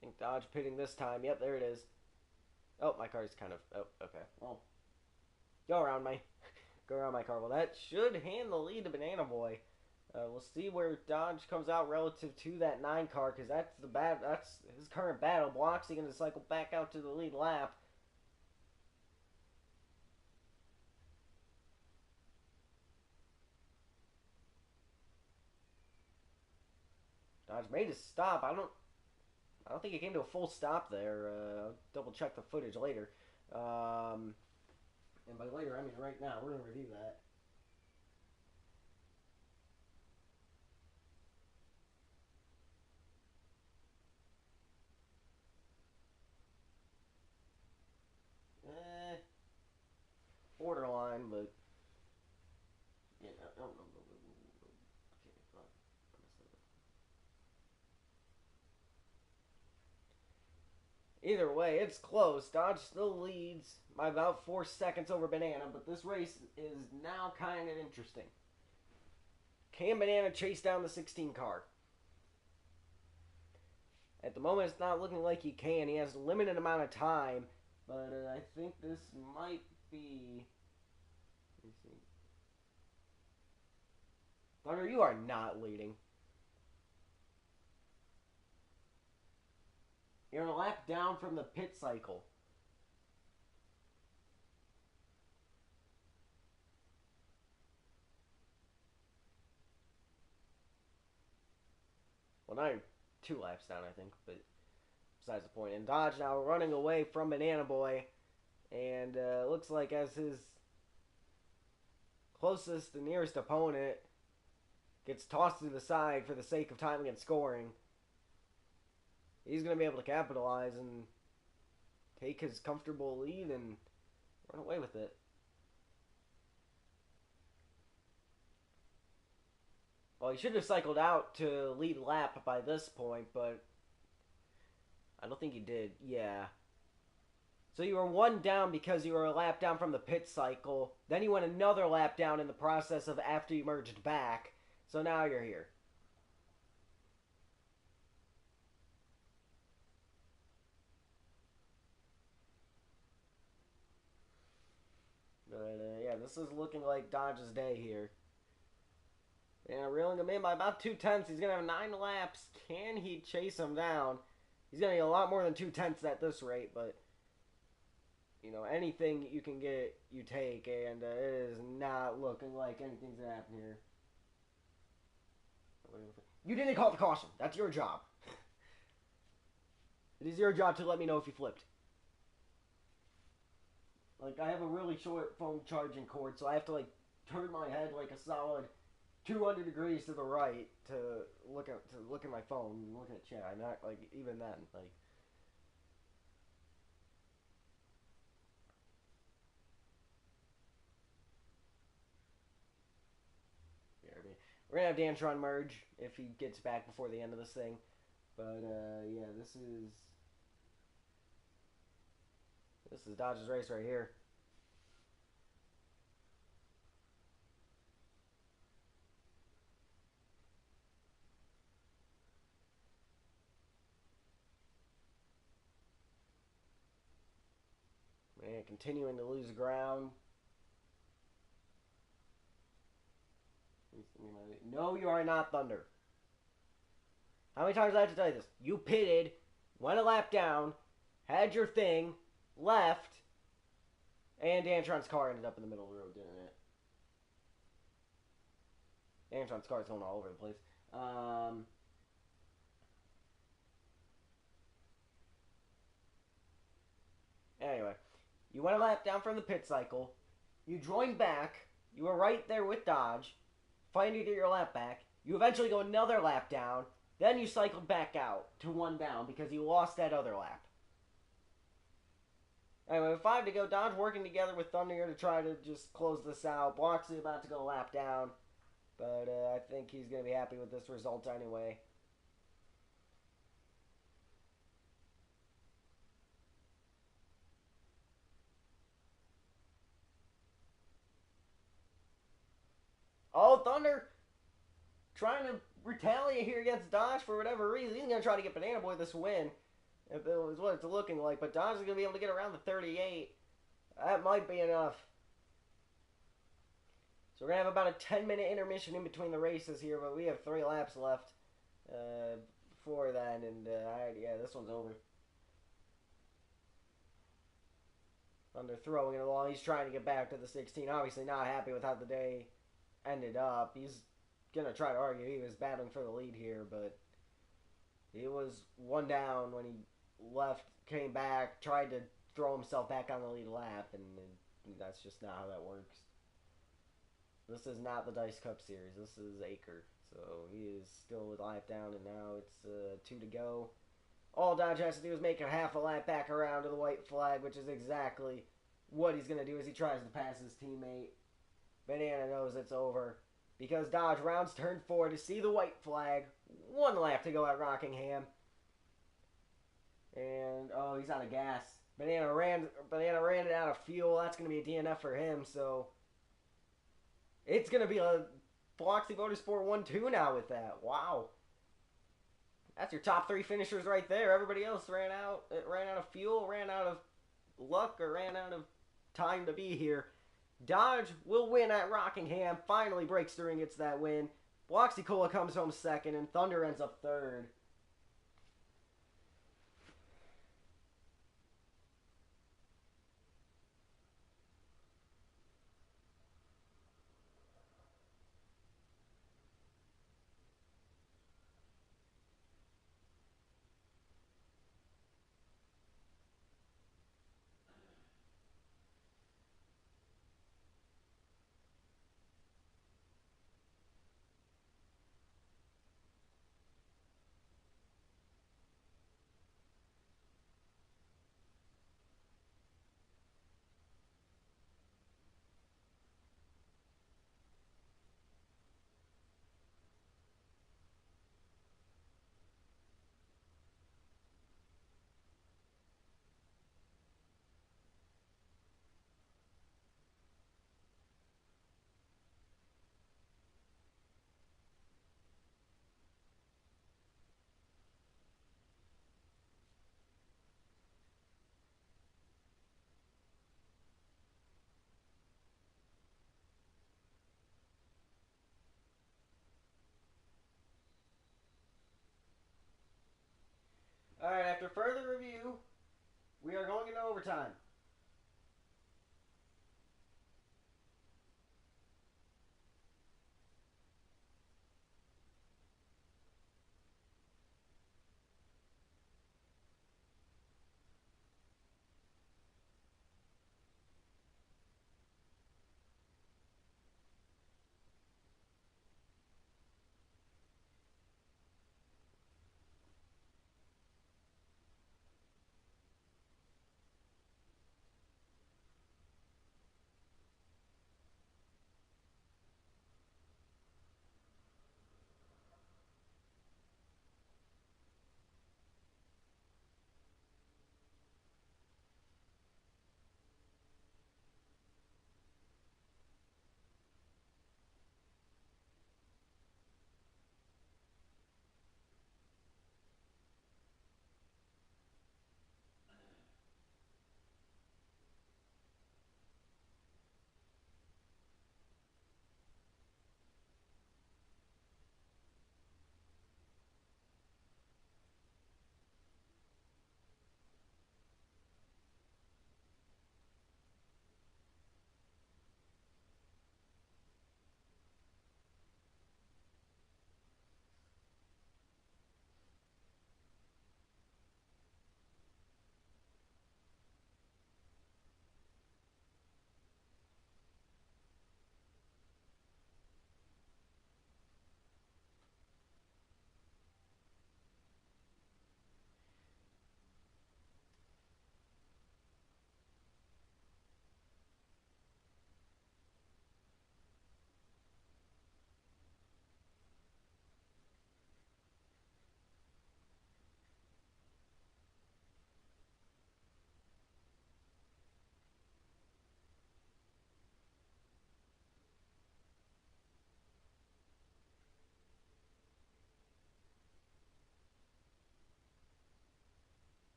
I think Dodge pitting this time. Yep, there it is. Oh, my car's kind of. Oh, okay. Well, go around my, go around my car. Well, that should hand the lead to Banana Boy. We'll see where Dodge comes out relative to that 9 car, because That's his current battle. Blocks he going to cycle back out to the lead lap. Dodge made his stop. I don't think he came to a full stop there. I'll double check the footage later. And by later, I mean right now. We're gonna review that. Eh, Borderline, but yeah, no. Okay, fuck. Either way, it's close. Dodge still leads by about 4 seconds over Banana, but this race is now kind of interesting. Can Banana chase down the 16 car? At the moment, it's not looking like he can. He has a limited amount of time, but I think this might be. Let me see. Thunder, you are not leading. You're a lap down from the pit cycle. Well, not even 2 laps down, I think, but besides the point. And Dodge now running away from Banana Boy, and looks like as his closest and nearest opponent gets tossed to the side for the sake of timing and scoring, he's going to be able to capitalize and take his comfortable lead and run away with it. Well, he should have cycled out to lead lap by this point, but I don't think he did. Yeah. So you were 1 down because you were a lap down from the pit cycle. Then you went another lap down in the process of after you merged back. So now you're here. But yeah, this is looking like Dodge's day here. Yeah, reeling him in by about 2/10. He's going to have 9 laps. Can he chase him down? He's going to get a lot more than 2/10 at this rate, but you know, anything you can get, you take, and it is not looking like anything's going to happen here. You didn't call the caution. That's your job. It is your job to let me know if you flipped. Like, I have a really short phone charging cord, so I have to, like, turn my head like a solid 200 degrees to the right to look at my phone and look at chat. I'm not, like, even then, like. We're going to have Dantron merge if he gets back before the end of this thing. But, yeah, this is Dodge's race right here. Man, continuing to lose ground. No, you are not Thunder. How many times do I have to tell you this? You pitted, went a lap down, had your thing, left, and Antron's car ended up in the middle of the road, didn't it? Antron's car is going all over the place. Anyway, you went a lap down from the pit cycle. You joined back. You were right there with Dodge, fighting to get your lap back. You eventually go another lap down. Then you cycled back out to 1 down because you lost that other lap. Anyway, with 5 to go, Dodge working together with Thunder to try to just close this out. Bloxley about to go a lap down, but I think he's going to be happy with this result anyway. Oh, Thunder trying to retaliate here against Dodge for whatever reason. He's going to try to get Banana Boy this win. If it was what it's looking like. But Dodge is going to be able to get around the 38. That might be enough. So we're going to have about a 10-minute intermission in between the races here. But we have 3 laps left before then. And yeah, this one's over. Thunder throwing it along. He's trying to get back to the 16. Obviously not happy with how the day ended up. He's going to try to argue he was battling for the lead here, but he was 1 down when he left, came back, tried to throw himself back on the lead lap, and that's just not how that works. This is not the Dice Cup Series. This is ACRE. So he is still with lap down, and now it's 2 to go. All Dodge has to do is make a half a lap back around to the white flag, which is exactly what he's going to do as he tries to pass his teammate. Banana knows it's over because Dodge rounds turn 4 to see the white flag. 1 lap to go at Rockingham. And, oh, he's out of gas. Banana ran it out of fuel. That's going to be a DNF for him, so it's going to be a Bloxley Motorsport 1-2 now with that. Wow. That's your top 3 finishers right there. Everybody else ran out of fuel, ran out of luck, or ran out of time to be here. Dodge will win at Rockingham. Finally breaks through and gets that win. Bloxley Cola comes home 2nd, and Thunder ends up 3rd. Going into overtime.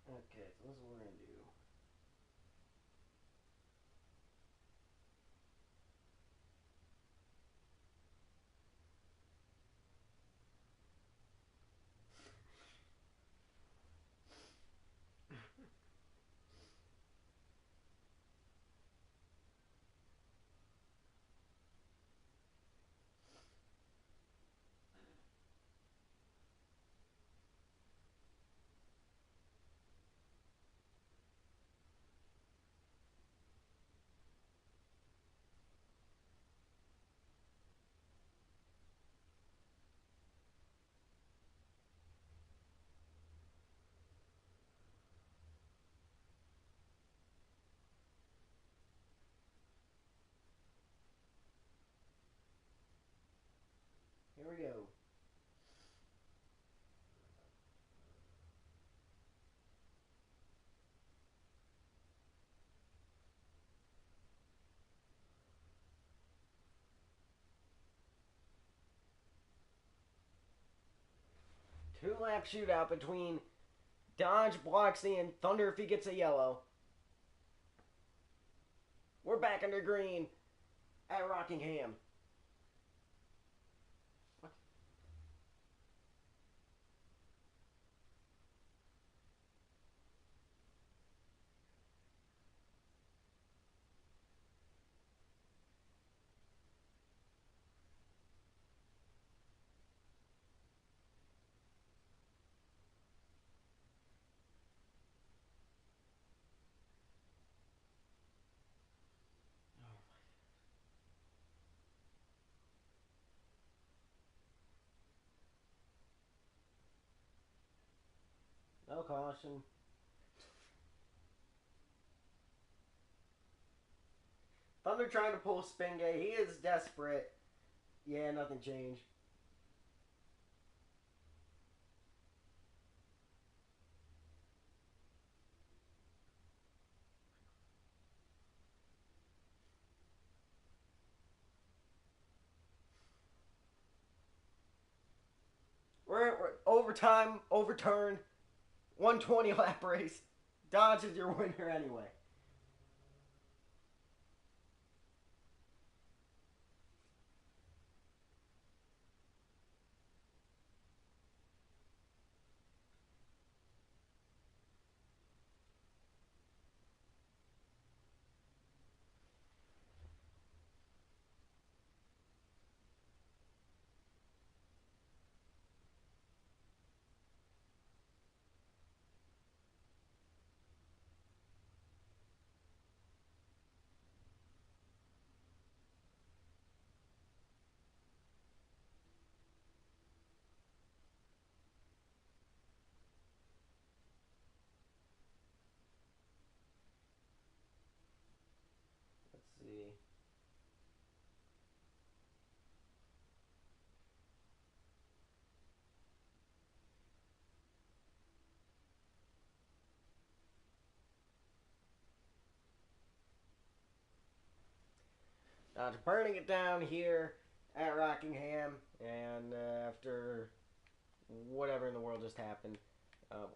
Okay, so this is what we're gonna do. Here we go. Two-lap shootout between Dodge, Bloxy, and Thunder if he gets a yellow. We're back under green at Rockingham. What? No caution. Thunder trying to pull Spingay. He is desperate. Yeah, nothing changed. We're overtime, overturn, 120 lap race. Dodge is your winner anyway. burning it down here at Rockingham, and after whatever in the world just happened.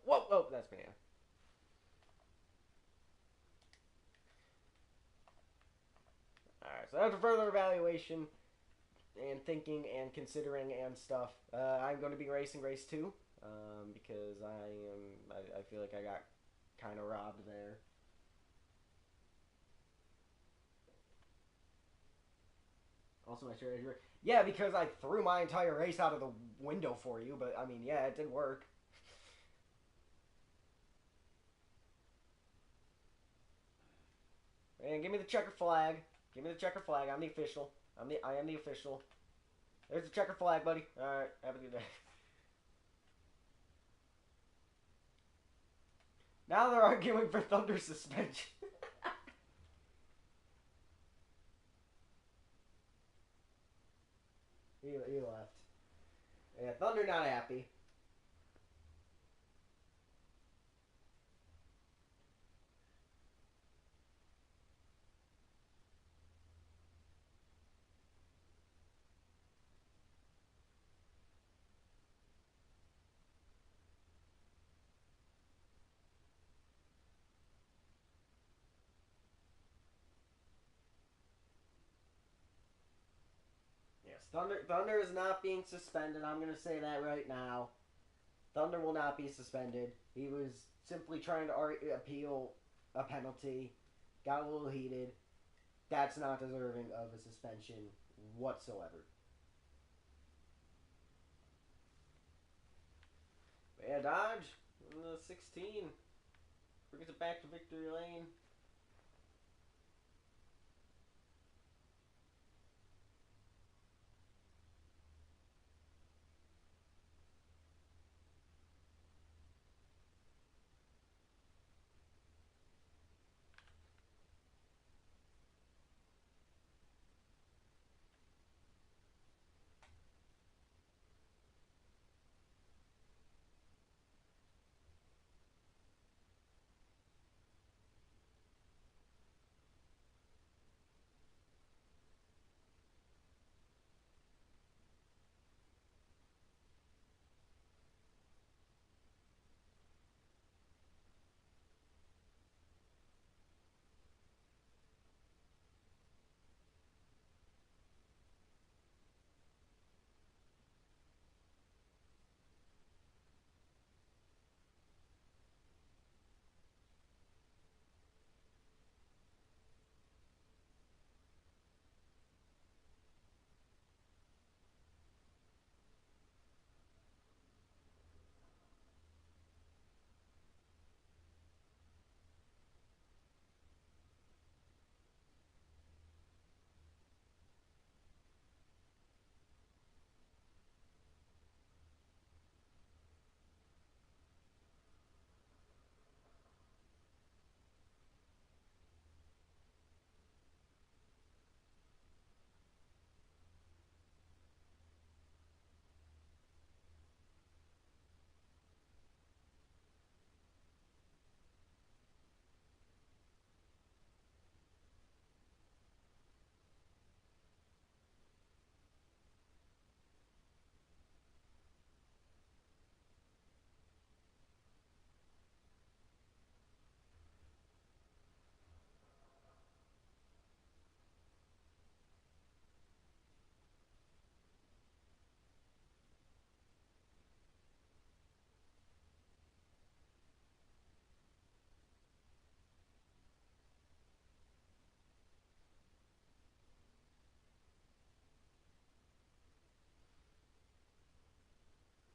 Whoa, that's me. Alright, so after further evaluation and thinking and considering and stuff, I'm going to be racing race 2 because I feel like I got kind of robbed there. Also, my strategy. Yeah, because I threw my entire race out of the window for you, but I mean, yeah, it did work. And give me the checker flag. Give me the checker flag. I'm the official. I am the official. There's the checker flag, buddy. All right, have a good day. Now they're arguing for Thunder suspension. he left. Yeah, Thunder not happy. Yes, Thunder is not being suspended. I'm gonna say that right now. Thunder will not be suspended. He was simply trying to appeal a penalty. Got a little heated. That's not deserving of a suspension whatsoever. But yeah, Dodge, 16. Brings it back to victory lane.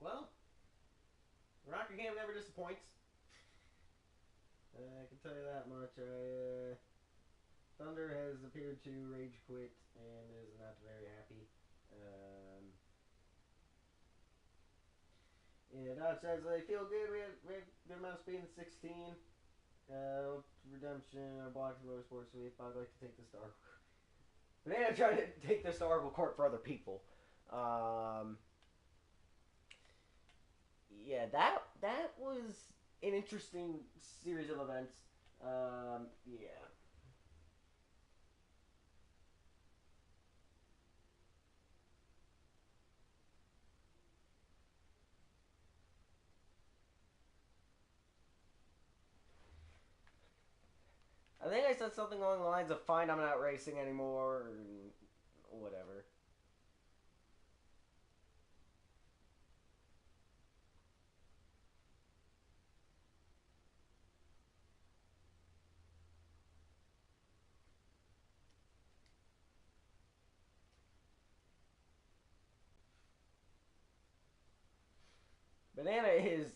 Well, Rockingham never disappoints. I can tell you that much. Thunder has appeared to rage quit and is not very happy. Yeah, Dodge says they feel good. We had good amount of speed in 16. Redemption, blocks Motorsport sweep. I'd like to take this to Arbor. But then I try to take this to Arbor Court for other people. Yeah, that was an interesting series of events. Yeah. I think I said something along the lines of "Fine, I'm not racing anymore," or whatever. Banana is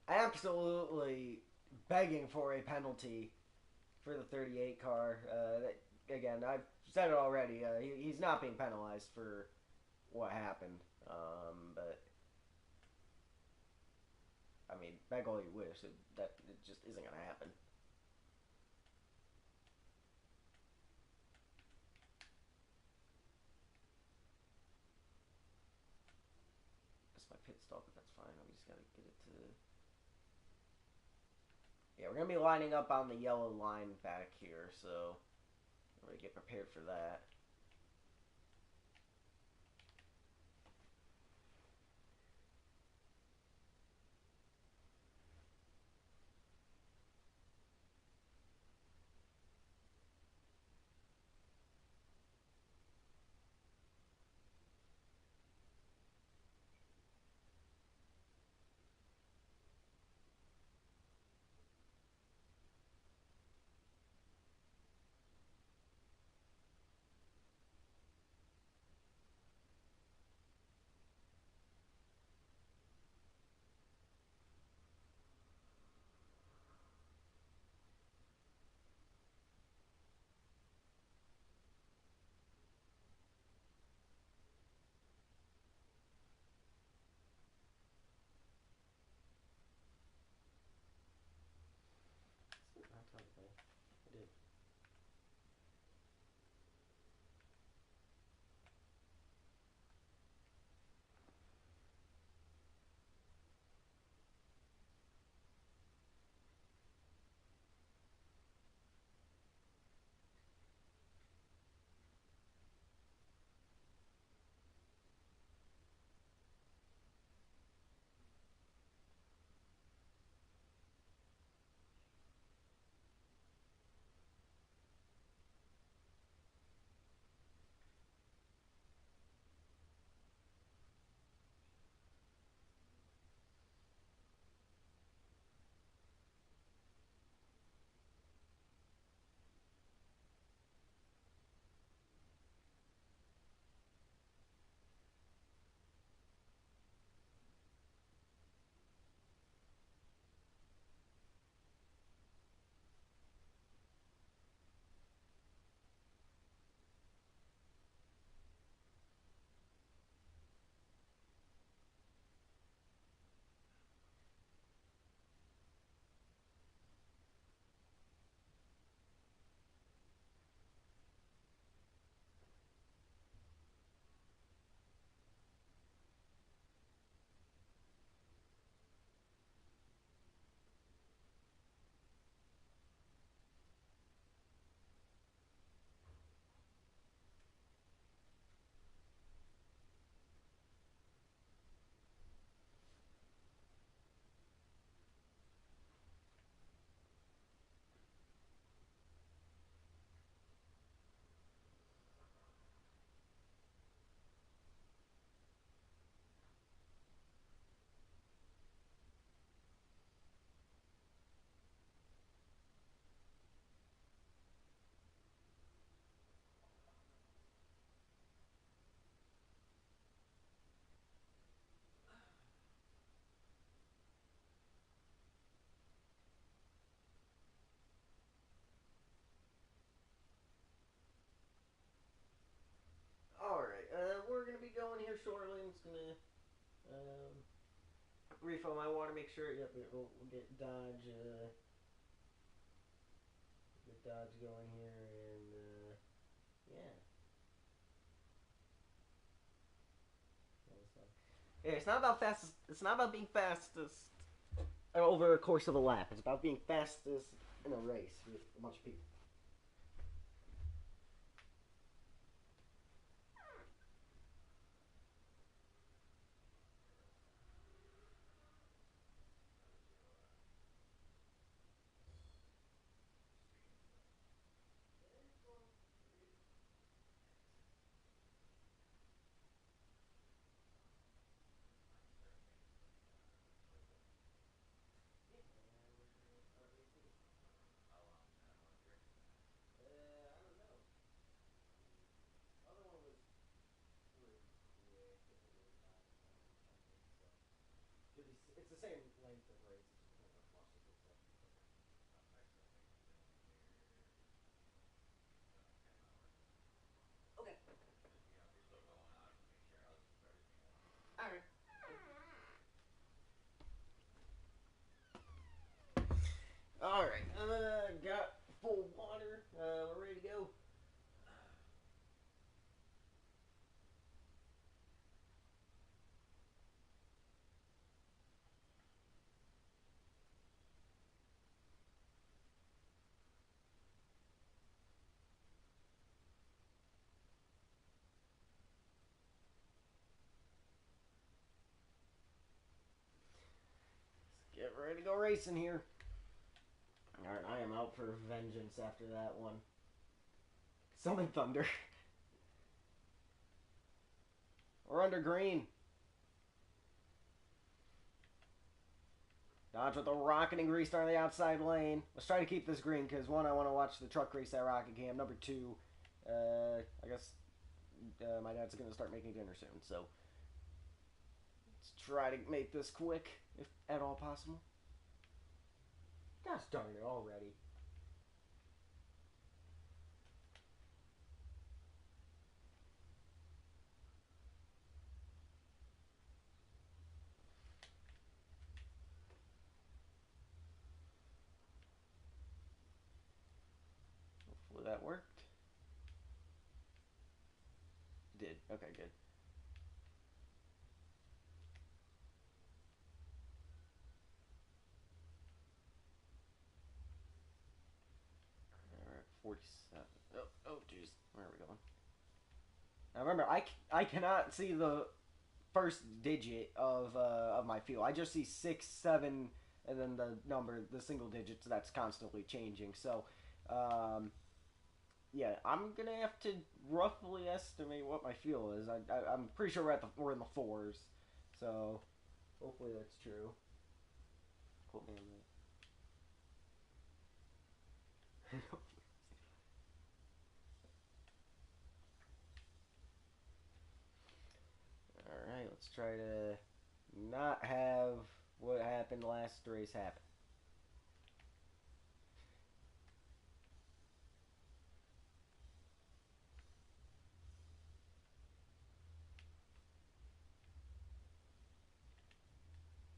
absolutely begging for a penalty for the 38 car. Again, I've said it already. He's not being penalized for what happened. But I mean, beg all you wish. That it just isn't gonna happen. That's my pit stop, but that's fine. I'm just gotta get it to. Yeah, we're gonna be lining up on the yellow line back here, so we're gonna get prepared for that. I did. All right, we're gonna be going here shortly. I'm just gonna refill my water. Make sure. Yep, we'll get Dodge going here, and yeah. Yeah, it's not about fastest. It's not about being fastest over a course of a lap. It's about being fastest in a race with a bunch of people. same length of race. Okay. All right. All right. Got full water. We're ready to go. Get ready to go racing here. All right, I am out for vengeance after that one. Summon Thunder. We're under green. Dodge with a Rockingham restart on the outside lane. Let's try to keep this green because, one, I want to watch the truck race at Rockingham. Number two, I guess my dad's going to start making dinner soon. So let's try to make this quick, if at all possible. Gosh darn it already. Hopefully that worked. Did. Okay, good. Alright, 47. Oh, jeez. Where are we going? Now remember, I cannot see the first digit of my field. I just see 6, 7, and then the number, the single digits that's constantly changing. So, yeah, I'm gonna have to roughly estimate what my fuel is. I'm pretty sure we're in the fours, so hopefully that's true. Quote me on that. All right, let's try to not have what happened last race happen.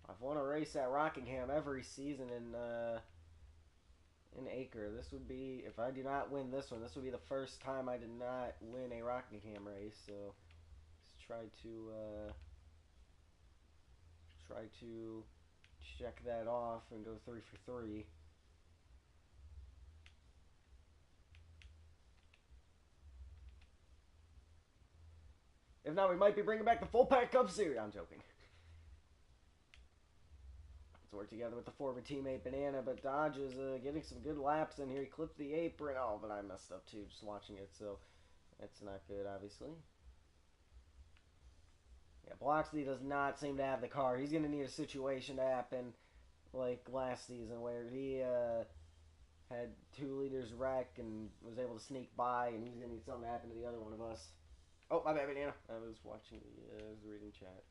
I've won a race at Rockingham every season in ACRE. This would be, if I do not win this one, this would be the first time I did not win a Rockingham race. So let's try to check that off and go 3 for 3. If not, we might be bringing back the full pack Cup Series. I'm joking. Let's work together with the former teammate Banana, but Dodge is getting some good laps in here. He clipped the apron. Oh, but I messed up too just watching it, so that's not good, obviously. Yeah, Bloxley does not seem to have the car. He's going to need a situation to happen like last season where he had 2 liters wreck and was able to sneak by, and he's going to need something to happen to the other one of us. Oh, my bad, Banana. I was watching I was reading chat.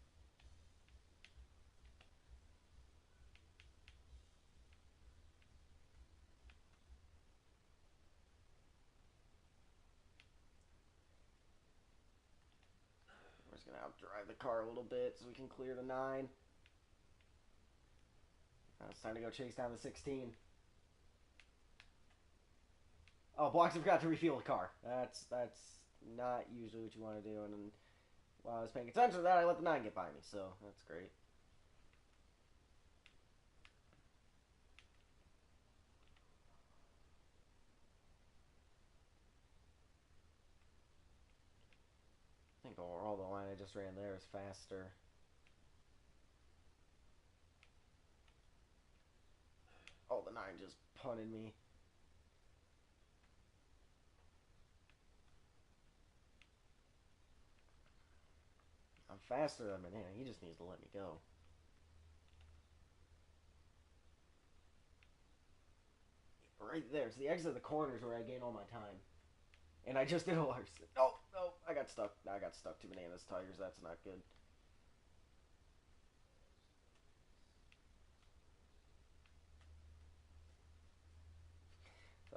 We're just going to outdrive the car a little bit so we can clear the 9. Now it's time to go chase down the 16. Oh, Bloxley forgot to refuel the car. That's not usually what you want to do, and then while I was paying attention to that, I let the 9 get by me, so that's great. I think overall the line I just ran there is faster. Oh, the 9 just punted me. I'm faster than Banana. He just needs to let me go. Right there. It's the exit of the corners where I gain all my time. And I just did a Larson. Oh, no. I got stuck. I got stuck to Banana's tires. That's not good.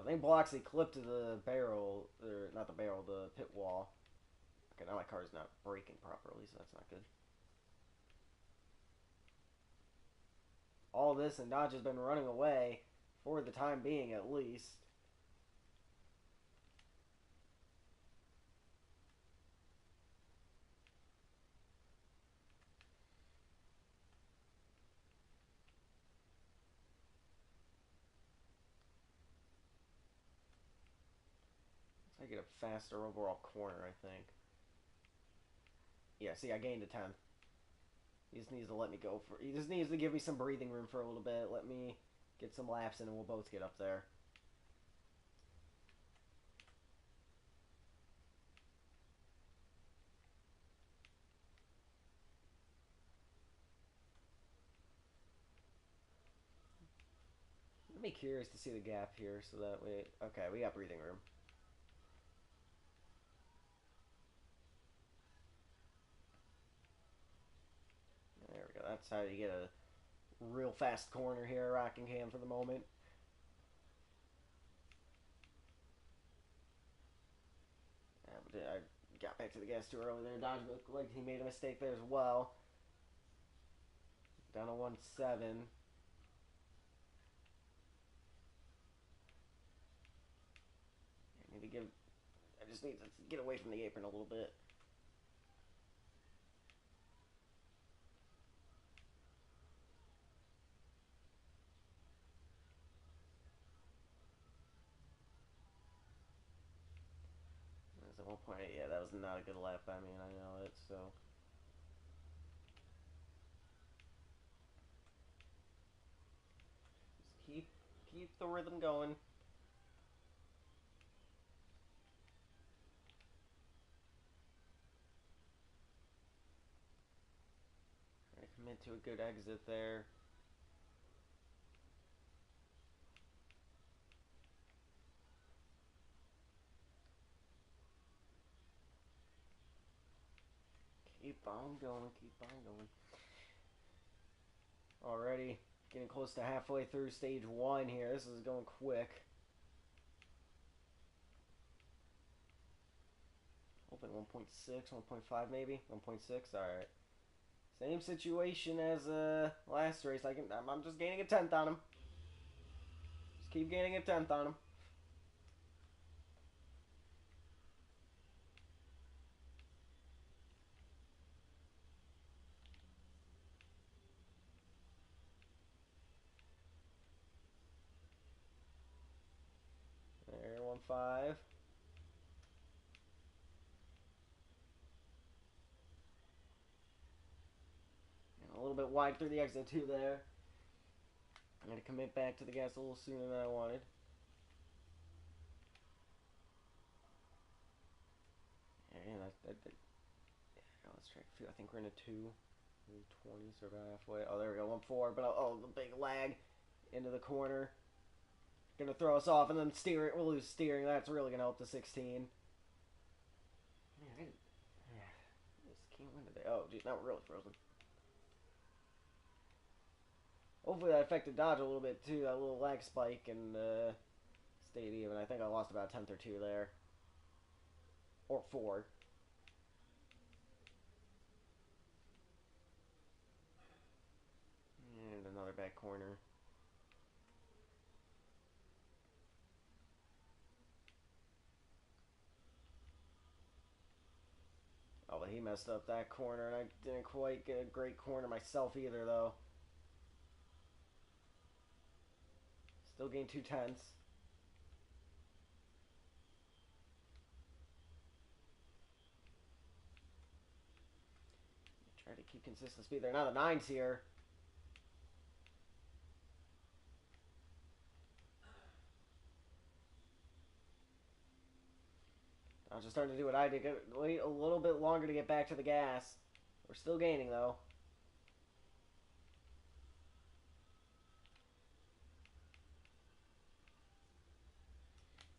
I think Bloxley clipped the barrel, or not the barrel, the pit wall. Okay, now my car's not braking properly, so that's not good. All this and Dodge has been running away for the time being, at least. I get a faster overall corner, I think. Yeah, see, I gained a 10. He just needs to let me go for. He just needs to give me some breathing room for a little bit. Let me get some laps in, and we'll both get up there. I'd be curious to see the gap here, so that we. Okay, we got breathing room. There we go. That's how you get a real fast corner here at Rockingham for the moment. I got back to the gas too early there. Dodge looked like he made a mistake there as well. Down to 1.7. I just need to get away from the apron a little bit. At 1.8, yeah, that was not a good lap. I mean, I know it, so. Just keep the rhythm going. I commit to a good exit there. Keep on going, keep on going. Already getting close to halfway through stage 1 here. This is going quick. Hoping 1.6, 1.5 maybe? 1.6, alright. Same situation as last race. I'm just gaining a 10th on him. Just keep gaining a 10th on him. There, 1.5. A little bit wide through the exit too there. I'm going to commit back to the gas a little sooner than I wanted. Yeah, let's try. I think we're in a 2. 20, so about halfway. Oh, there we go. 1.4. But oh, the big lag into the corner. Gonna throw us off and then steer it. We'll lose steering. That's really gonna help the 16. When did they? Oh, geez, now we're really frozen. Hopefully that affected Dodge a little bit too. That little lag spike and stayed even. I think I lost about a 10th or 2 there, or 4. And another back corner. Oh, but he messed up that corner, and I didn't quite get a great corner myself either, though. Still gained 2/10. Try to keep consistent speed there. Now the 9's here. I was just starting to do what I did. Wait a little bit longer to get back to the gas. We're still gaining, though.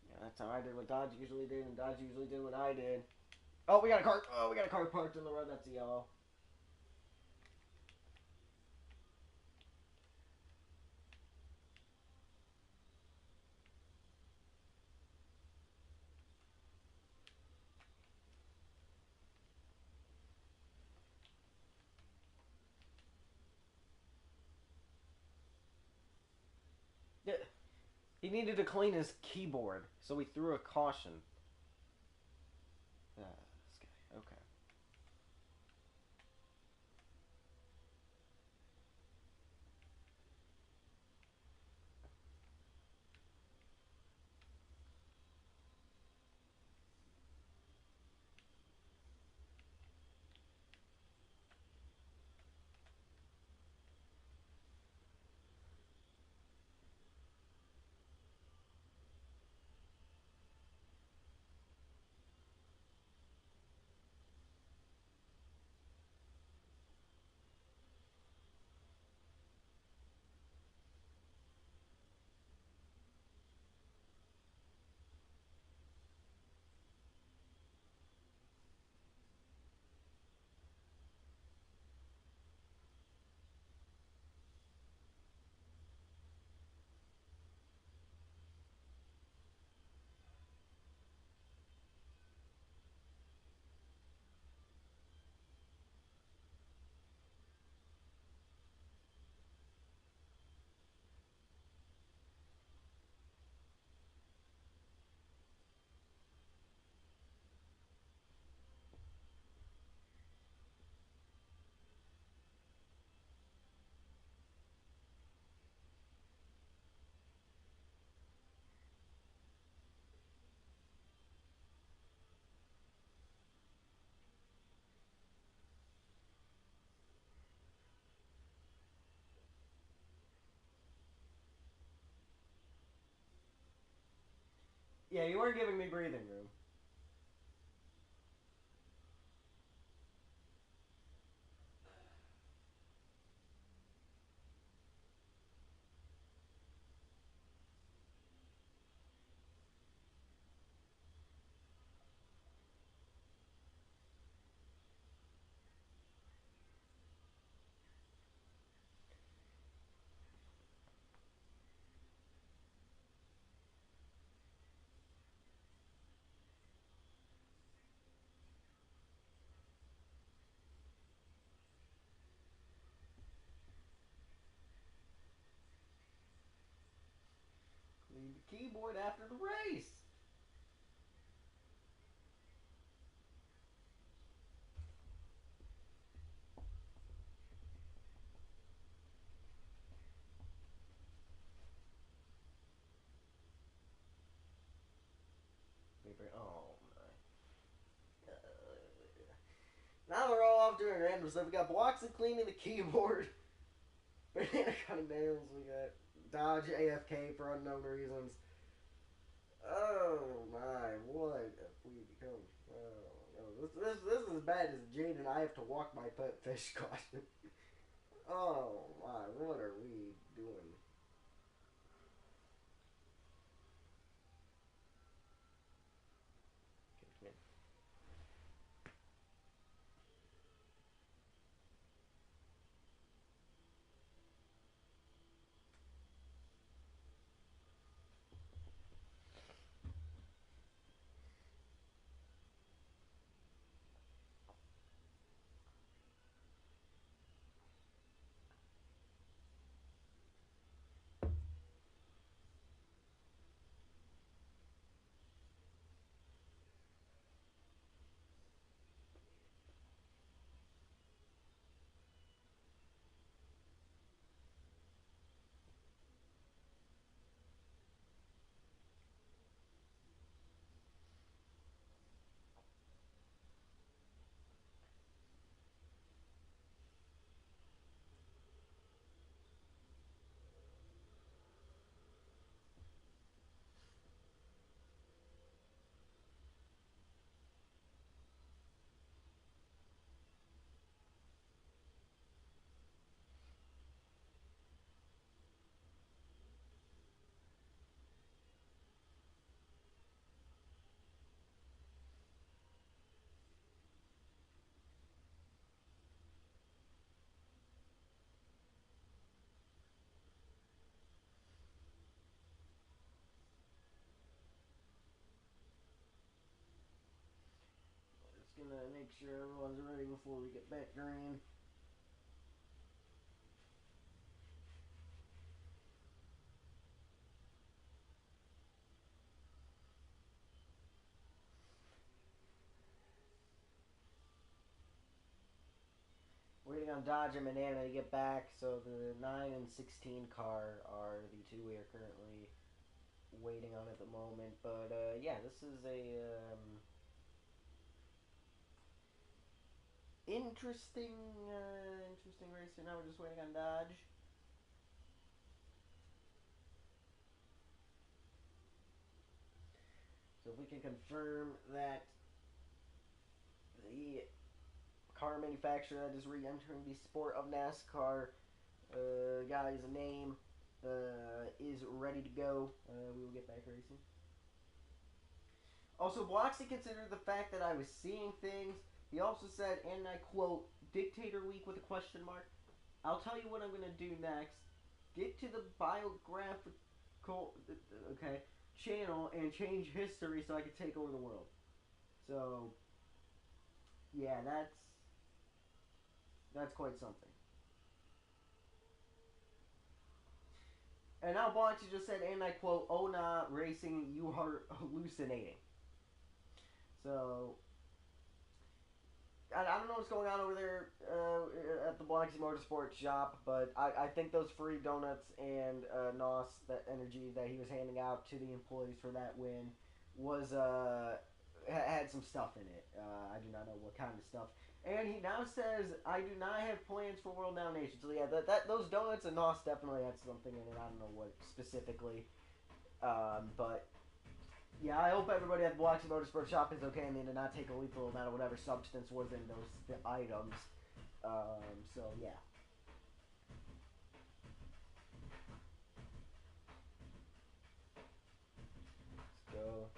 Yeah, that's how I did what Dodge usually did, and Dodge usually did what I did. Oh, we got a car. Oh, we got a car parked in the road. That's a yellow. He needed to clean his keyboard, so he threw a caution. This guy. Okay. Yeah, you weren't giving me breathing room. Clean the keyboard after the race. Oh my. Now we're all off doing random stuff. We got Bloxy cleaning the keyboard. Banana cutting nails. We got Dodge AFK for unknown reasons. Oh my, what have we become? Oh no, this is as bad as Jade and I have to walk my pet fish costume. Oh my, what are we doing? Okay, just gonna make sure everyone's ready before we get back green. on Dodge and Banana to get back. So the 9 and 16 car are the two we are currently waiting on at the moment. But yeah, this is a interesting race here. Now we're just waiting on Dodge. So if we can confirm that the car manufacturer that is re-entering the sport of NASCAR guy's name is ready to go, we will get back racing. Also, Bloxy considered the fact that I was seeing things. He also said, and I quote, Dictator Week with a question mark. I'll tell you what I'm going to do next. Get to the biographical channel and change history so I can take over the world. So, yeah, that's quite something. And now Bloxy just said, and I quote, oh nah, racing, you are hallucinating. So, I don't know what's going on over there at the Bloxy Motorsport shop, but I think those free donuts and NOS, that energy that he was handing out to the employees for that win, was had some stuff in it. I do not know what kind of stuff. And he now says, I do not have plans for World Domination. So yeah, those donuts and NOS definitely had something in it. I don't know what specifically. But yeah, I hope everybody at the Bloxy Motorsport shop is okay and they did not take a lethal amount of whatever substance was in the items. So yeah. Let's go.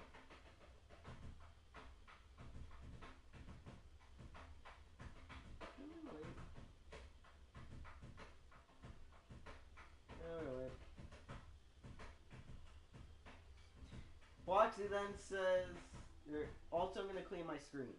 Bloxy then says, also I'm going to clean my screen.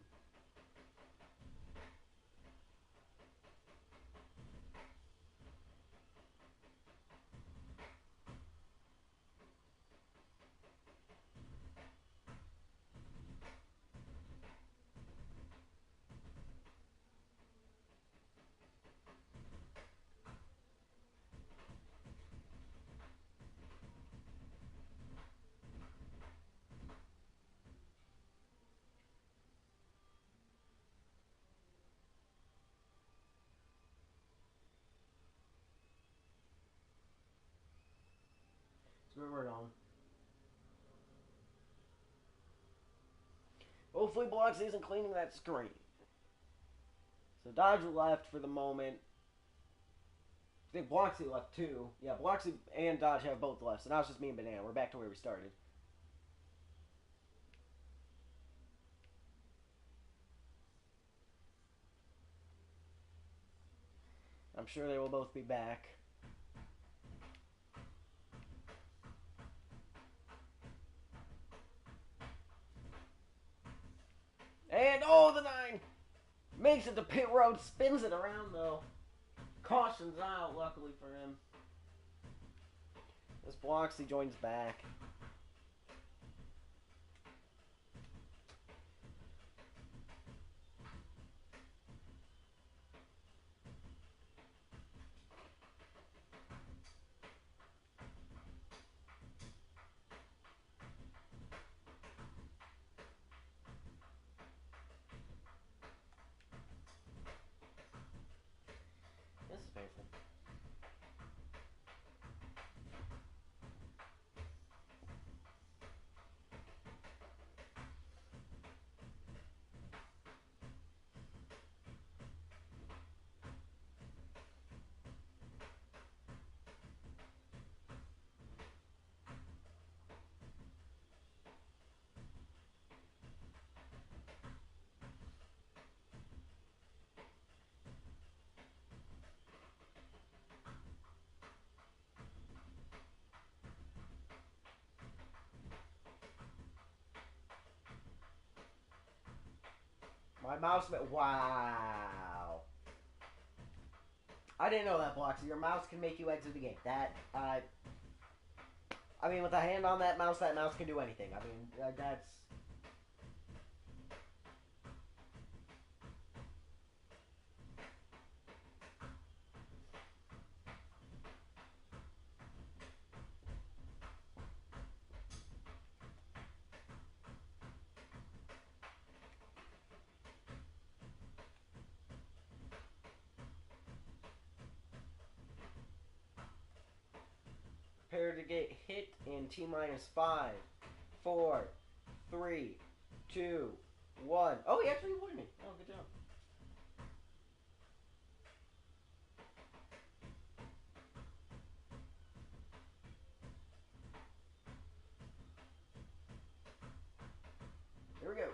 That's what we're on. Hopefully Bloxy isn't cleaning that screen. So Dodge left for the moment. I think Bloxy left too. Yeah, Bloxy and Dodge have both left. So now it's just me and Banana. We're back to where we started. I'm sure they will both be back. And oh, the 9 makes it to pit road, spins it around though. Cautions out, luckily for him. This Bloxy joins back. This is painful. My mouse went, wow. I didn't know that, Bloxy. Your mouse can make you exit the game. I mean, with a hand on that mouse can do anything. I mean, that's... Prepare to get hit in T-minus 5, 4, 3, 2, 1. Oh, he actually avoided me. Oh, good job. Here we go.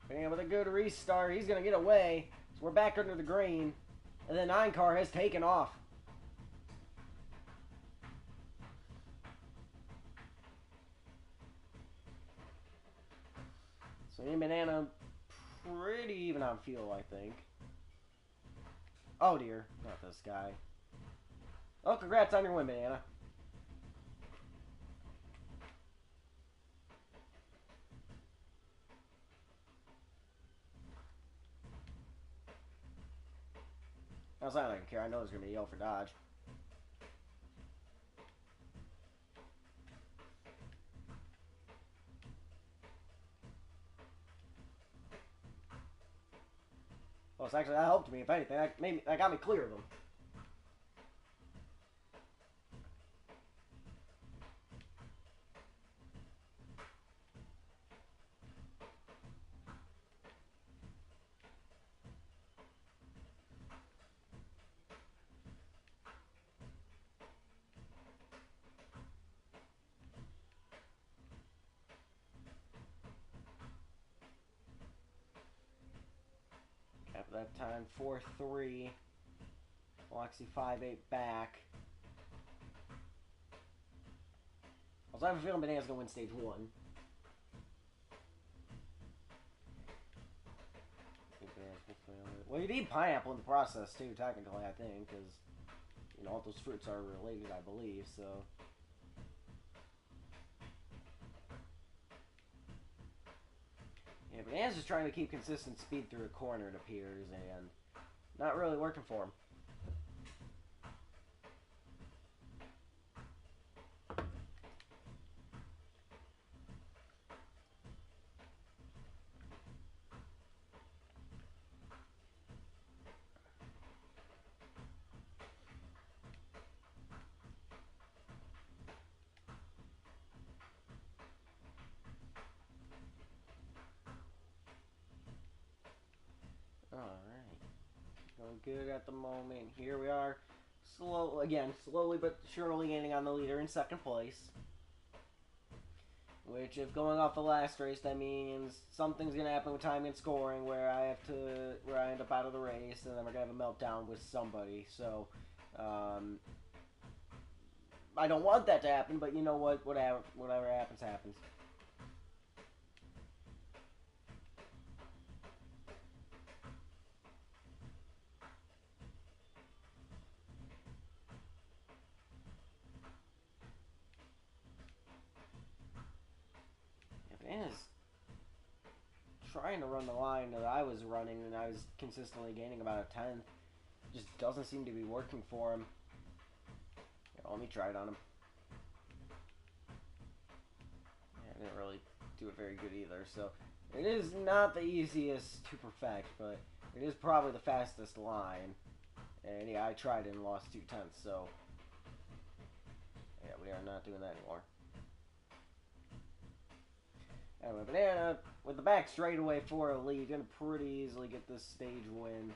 And with a good restart, he's going to get away. So we're back under the green. And the 9 car has taken off. So me and Banana pretty even on fuel, I think. Oh dear, not this guy. Oh, congrats on your win, Banana. That's not like I care. I know there's going to be a yell for dodge. Well, it's actually, that helped me, if anything. That got me clear of them. After that time, 4-3. Loxy 5-8 back. Also, I have a feeling Banana's going to win stage 1. Well, you need pineapple in the process, too, technically, I think, because, you know, all those fruits are related, I believe, so... Yeah, Banana's just trying to keep consistent speed through a corner, it appears, and not really working for him. Alright. Going good at the moment. Here we are. Slowly but surely gaining on the leader in second place. Which, if going off the last race, that means something's going to happen with timing and scoring where I end up out of the race, and then we're going to have a meltdown with somebody. So, I don't want that to happen, but you know what? Whatever happens, happens. Banana's trying to run the line that I was running, and I was consistently gaining about a 10th. Just doesn't seem to be working for him. Yeah, let me try it on him. Yeah, I didn't really do it very good either, so it is not the easiest to perfect, but it is probably the fastest line. And yeah, I tried it and lost 2/10, so yeah, we are not doing that anymore. Anyway, Banana, with the back straightaway for a lead, gonna pretty easily get this stage win.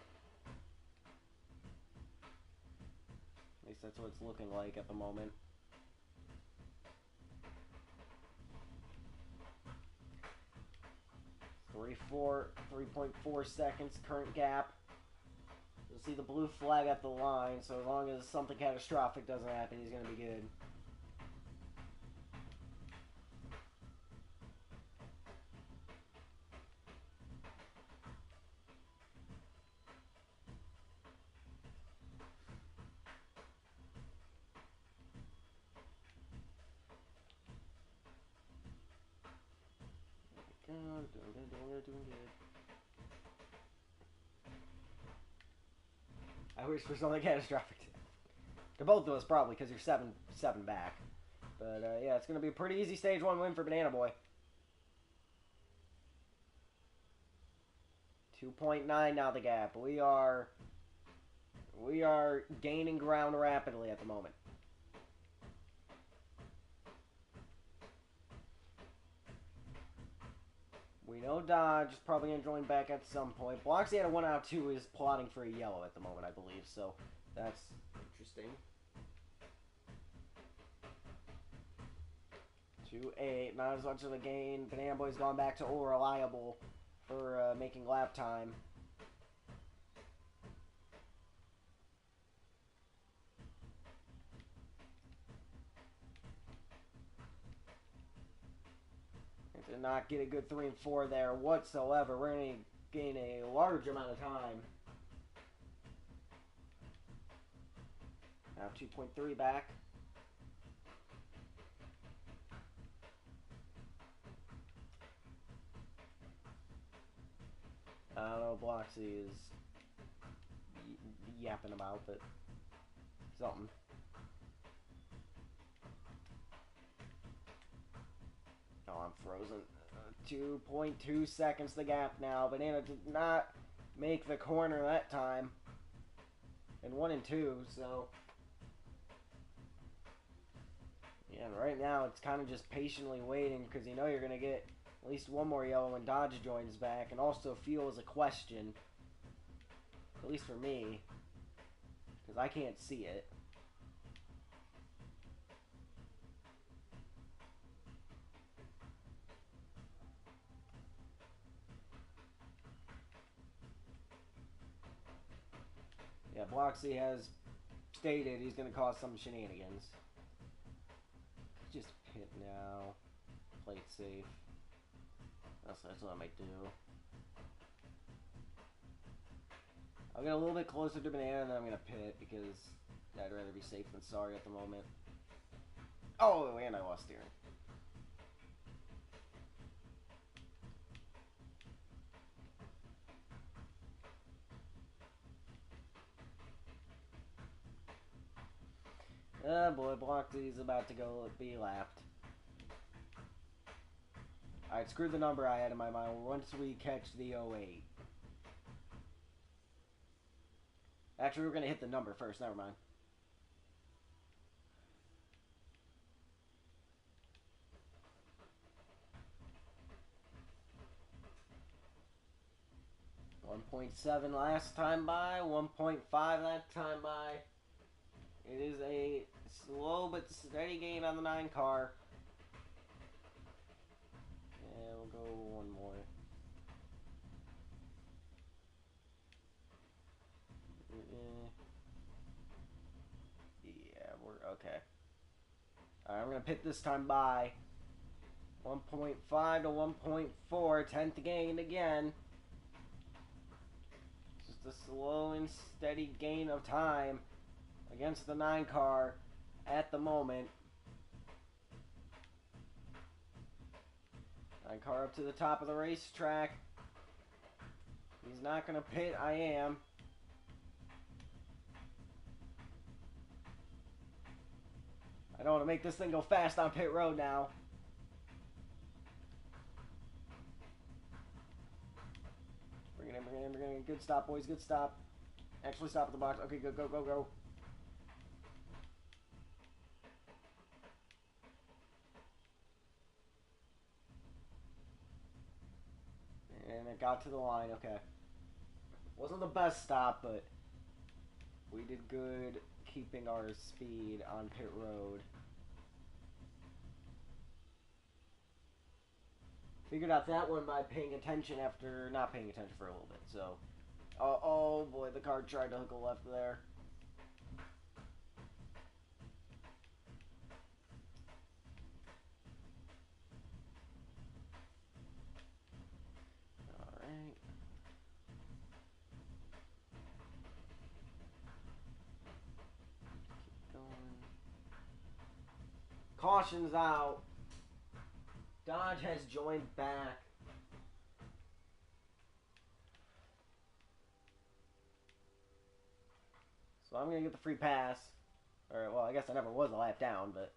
At least that's what it's looking like at the moment. Three 3.4 seconds, current gap. You'll see the blue flag at the line, so as long as something catastrophic doesn't happen, he's gonna be good. Doing good. I wish for something catastrophic to both of us, probably, because you're 7 back. But yeah, it's going to be a pretty easy stage 1 win for Banana Boy. 2.9 now the gap. We are gaining ground rapidly at the moment. We know Dodge is probably going to join back at some point. Bloxy had a 1 out of 2 is plotting for a yellow at the moment, I believe. So that's interesting. 2.8, not as much of a gain. Banana Boy's gone back to reliable for making lap time. Did not get a good 3 and 4 there whatsoever. We're going to gain a large amount of time. Now 2.3 back. I don't know what Bloxy is yapping about, but something. Oh, I'm frozen. 2.2 seconds the gap now. Banana did not make the corner that time. And 1 and 2, so... Yeah, right now it's kind of just patiently waiting because you know you're going to get at least one more yellow when Dodge joins back. And also fuel is a question. At least for me. Because I can't see it. Yeah, Bloxy has stated he's going to cause some shenanigans. Just pit now. Play it safe. That's what I might do. I'll get a little bit closer to Banana and then I'm going to pit because I'd rather be safe than sorry at the moment. Oh, and I lost steering. Oh boy, Bloxy's about to go be lapped. Alright, screw the number I had in my mind once we catch the 08. Actually, we're going to hit the number first, never mind. .7 last time by, 1.5 that time by. It is a slow but steady gain on the 9 car. Yeah, we'll go one more. Yeah, we're okay. Alright, I'm going to pit this time by. 1.5 to 1.4, 10th gain again. Just a slow and steady gain of time against the 9 car at the moment. 9 car up to the top of the racetrack. He's not going to pit. I am. I don't want to make this thing go fast on pit road now. Bring it in, bring it in, bring it in. Good stop, boys. Good stop. Actually stop at the box. Okay, go, go, go, go. And it got to the line. Okay. Wasn't the best stop, but we did good keeping our speed on pit road. Figured out that one by paying attention after not paying attention for a little bit. So, oh boy, the car tried to hook a left there. All right. Keep going. Caution's out. Dodge has joined back. So I'm going to get the free pass. Or, well, I guess I never was a lap down, but...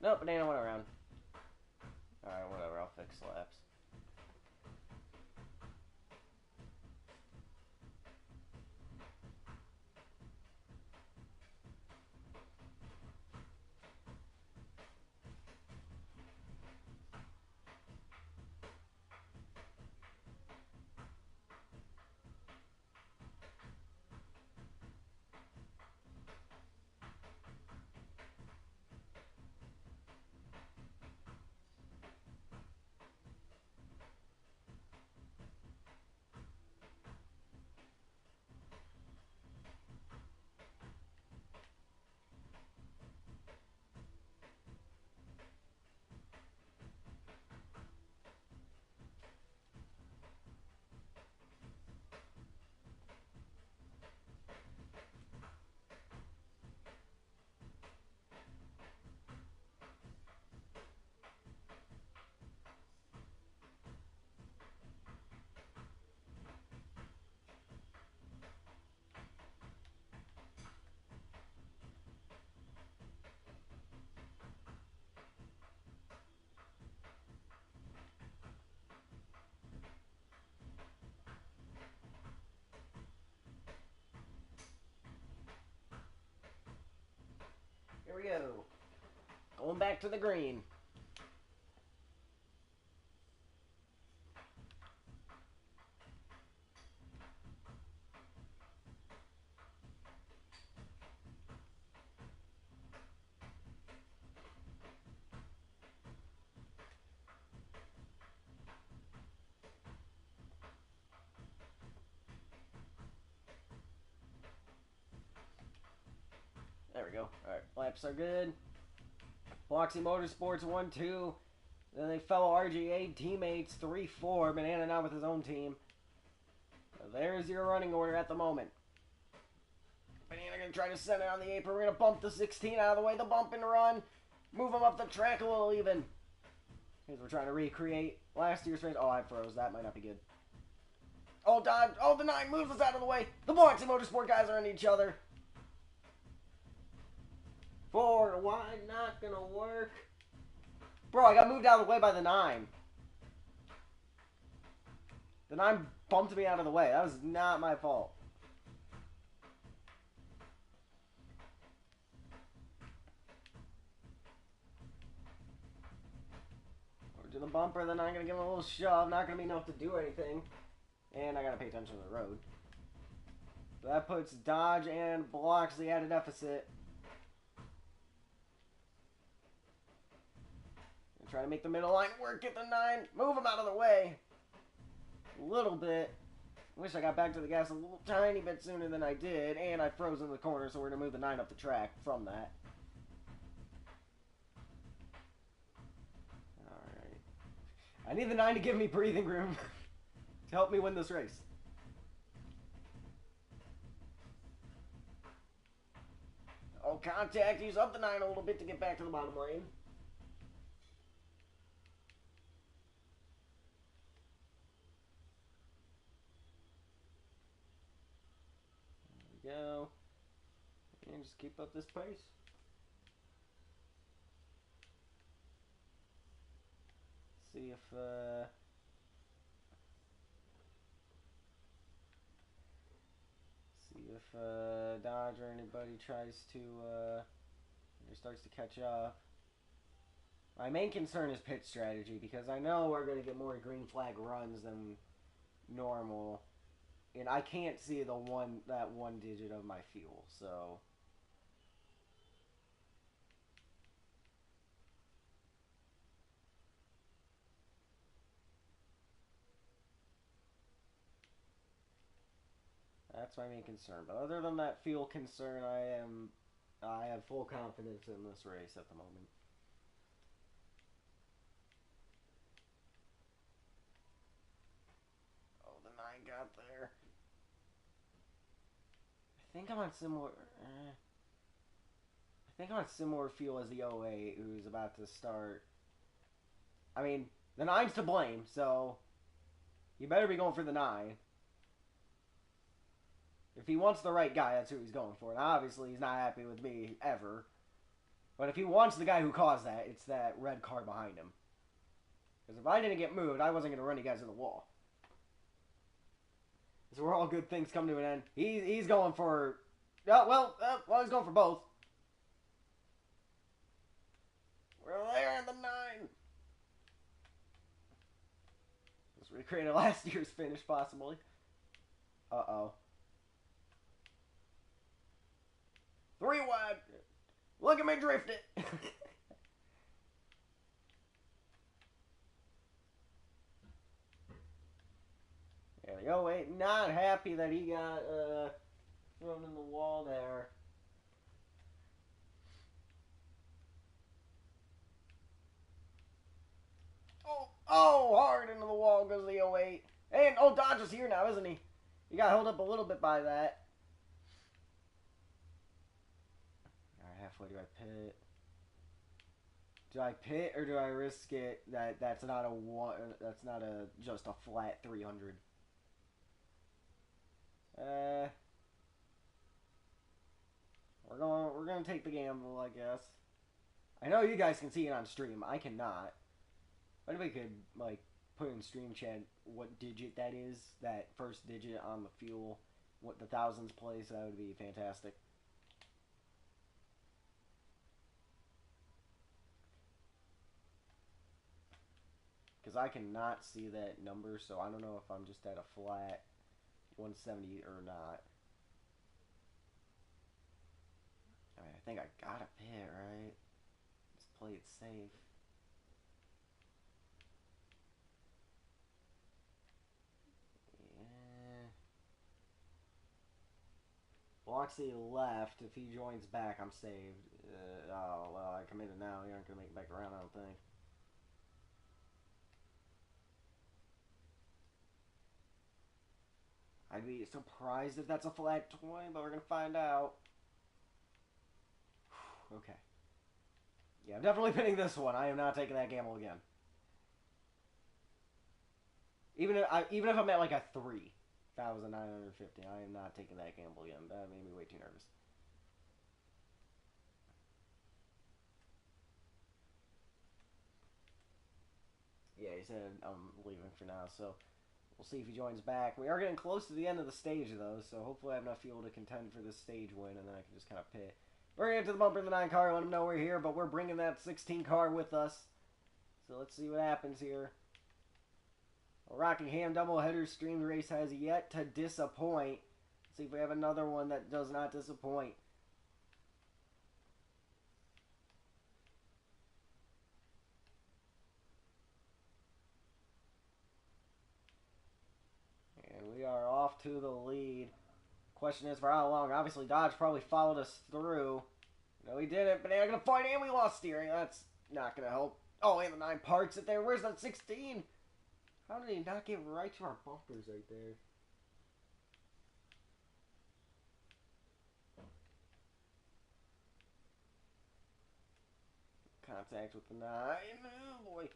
Nope, banana went around. Alright, whatever, I'll fix slaps. Here we go. Going back to the green. There we go. Alright, laps are good. Bloxy Motorsports 1-2. Then they fellow RGA teammates 3-4. Banana now with his own team. There's your running order at the moment. Banana gonna try to send it on the apron. We're gonna bump the 16 out of the way. The bump and run. Move him up the track a little even. Because we're trying to recreate last year's race. Oh, I froze. That might not be good. Oh, dodge. Oh, the 9 moves us out of the way. The Bloxy Motorsport guys are on each other. 4 wide, not gonna work. Bro, I got moved out of the way by the 9. The 9 bumped me out of the way. That was not my fault. Over to the bumper, then I'm gonna give him a little shove. Not gonna be enough to do anything. And I gotta pay attention to the road. So that puts Dodge and Bloxy at a deficit. Try to make the middle line work, get the 9, move him out of the way. A little bit. Wish I got back to the gas a little tiny bit sooner than I did, and I froze in the corner, so we're going to move the 9 up the track from that. Alright. I need the 9 to give me breathing room to help me win this race. Oh, contact. Use up the 9 a little bit to get back to the bottom lane. Go and just keep up this pace. See if Dodge or anybody tries to or starts to catch up. My main concern is pit strategy because I know we're going to get more green flag runs than normal. And I can't see that one digit of my fuel, so that's my main concern. But other than that fuel concern, I have full confidence in this race at the moment. Oh, the 9 got there. I think I'm on similar. I think I'm on similar fuel as the 08, who's about to start. I mean, the 9's to blame, so you better be going for the 9. If he wants the right guy, that's who he's going for. And obviously, he's not happy with me ever. But if he wants the guy who caused that, it's that red car behind him. Because if I didn't get moved, I wasn't going to run you guys in the wall. So we're all good things come to an end. He's going for... well, he's going for both. We're there in the 9. Let's recreate last year's finish, possibly. Uh-oh. 3 wide. Look at me drift it. There we go. Wait, not happy that he got thrown in the wall there. Oh, hard into the wall goes the 08. And, Dodge is here now, isn't he? He got held up a little bit by that. Alright, halfway, do I pit? Do I pit or do I risk it that's not a one, that's not just a flat 300? We're gonna take the gamble, I guess. I know you guys can see it on stream. I cannot. What if we could, like, put in stream chat what digit that is? That first digit on the fuel. What the thousands place? That would be fantastic. Because I cannot see that number, so I don't know if I'm just at a flat 170 or not. I mean, I think I gotta pit, right? Just play it safe. Bloxy left. If he joins back, I'm saved. Oh, well, I committed now. He aren't going to make it back around, I don't think. I'd be surprised if that's a flat 20, but we're going to find out. Okay. Yeah, I'm definitely pinning this one. I am not taking that gamble again. Even if I'm at like a 3,950, I am not taking that gamble again. That made me way too nervous. Yeah, he said I'm leaving for now, so we'll see if he joins back. We are getting close to the end of the stage, though, so hopefully I have enough fuel to contend for this stage win, and then I can just kind of pit. We're going to get to the bumper in the 9 car, let them know we're here, but we're bringing that 16 car with us. So let's see what happens here. A Rockingham doubleheader streamed race has yet to disappoint. Let's see if we have another one that does not disappoint. And we are off to the lead. Question is for how long. Obviously, Dodge probably followed us through. No, he didn't. But they're going to fight, and we lost steering. That's not going to help. Oh, and the 9 parks it there. Where's that 16? How did he not get right to our bumpers right there? Contact with the 9. Oh, boy.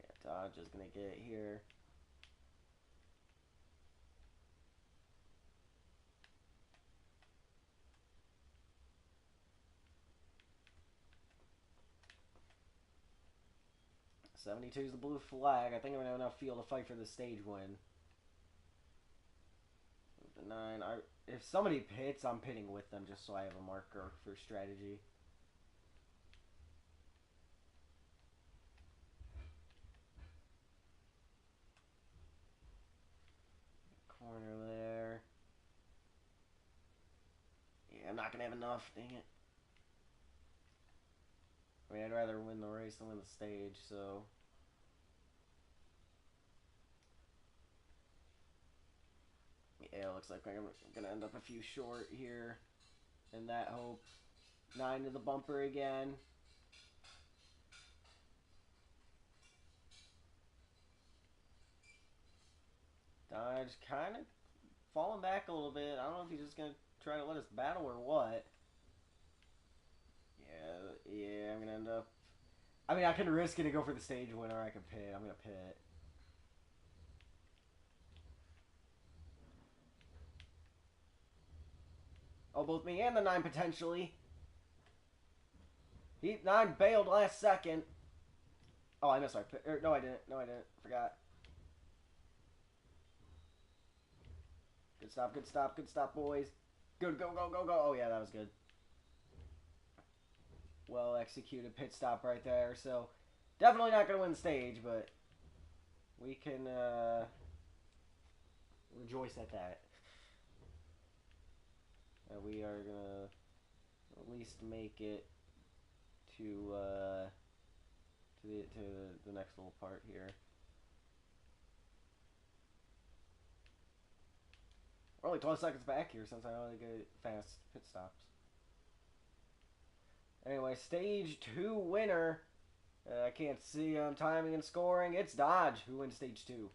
Yeah, Dodge is going to get it here. '72 is the blue flag. I think I'm going to have enough fuel to fight for the stage win. The 9. If somebody pits, I'm pitting with them just so I have a marker for strategy. Corner there. Yeah, I'm not going to have enough. Dang it. I mean, I'd rather win the race than win the stage, so... Yeah, it looks like I'm going to end up a few short here. In that hope. 9 to the bumper again. Dodge kind of falling back a little bit. I don't know if he's just going to try to let us battle or what. Yeah, I'm going to end up I mean, I can risk it and go for the stage winner. I can pit. I'm gonna pit. Oh, both me and the 9 potentially. He 9 bailed last second. Oh, I missed my pit. No, I didn't. No, I didn't. Forgot. Good stop. Good stop. Good stop, boys. Good. Go. Go. Go. Go. Oh yeah, that was good. Well executed pit stop right there. So definitely not gonna win the stage, but we can rejoice at that. We are gonna at least make it to the next little part here. We're only 12 seconds back here since I only get fast pit stops. Anyway, stage 2 winner. I can't see timing and scoring. It's Dodge who wins stage 2.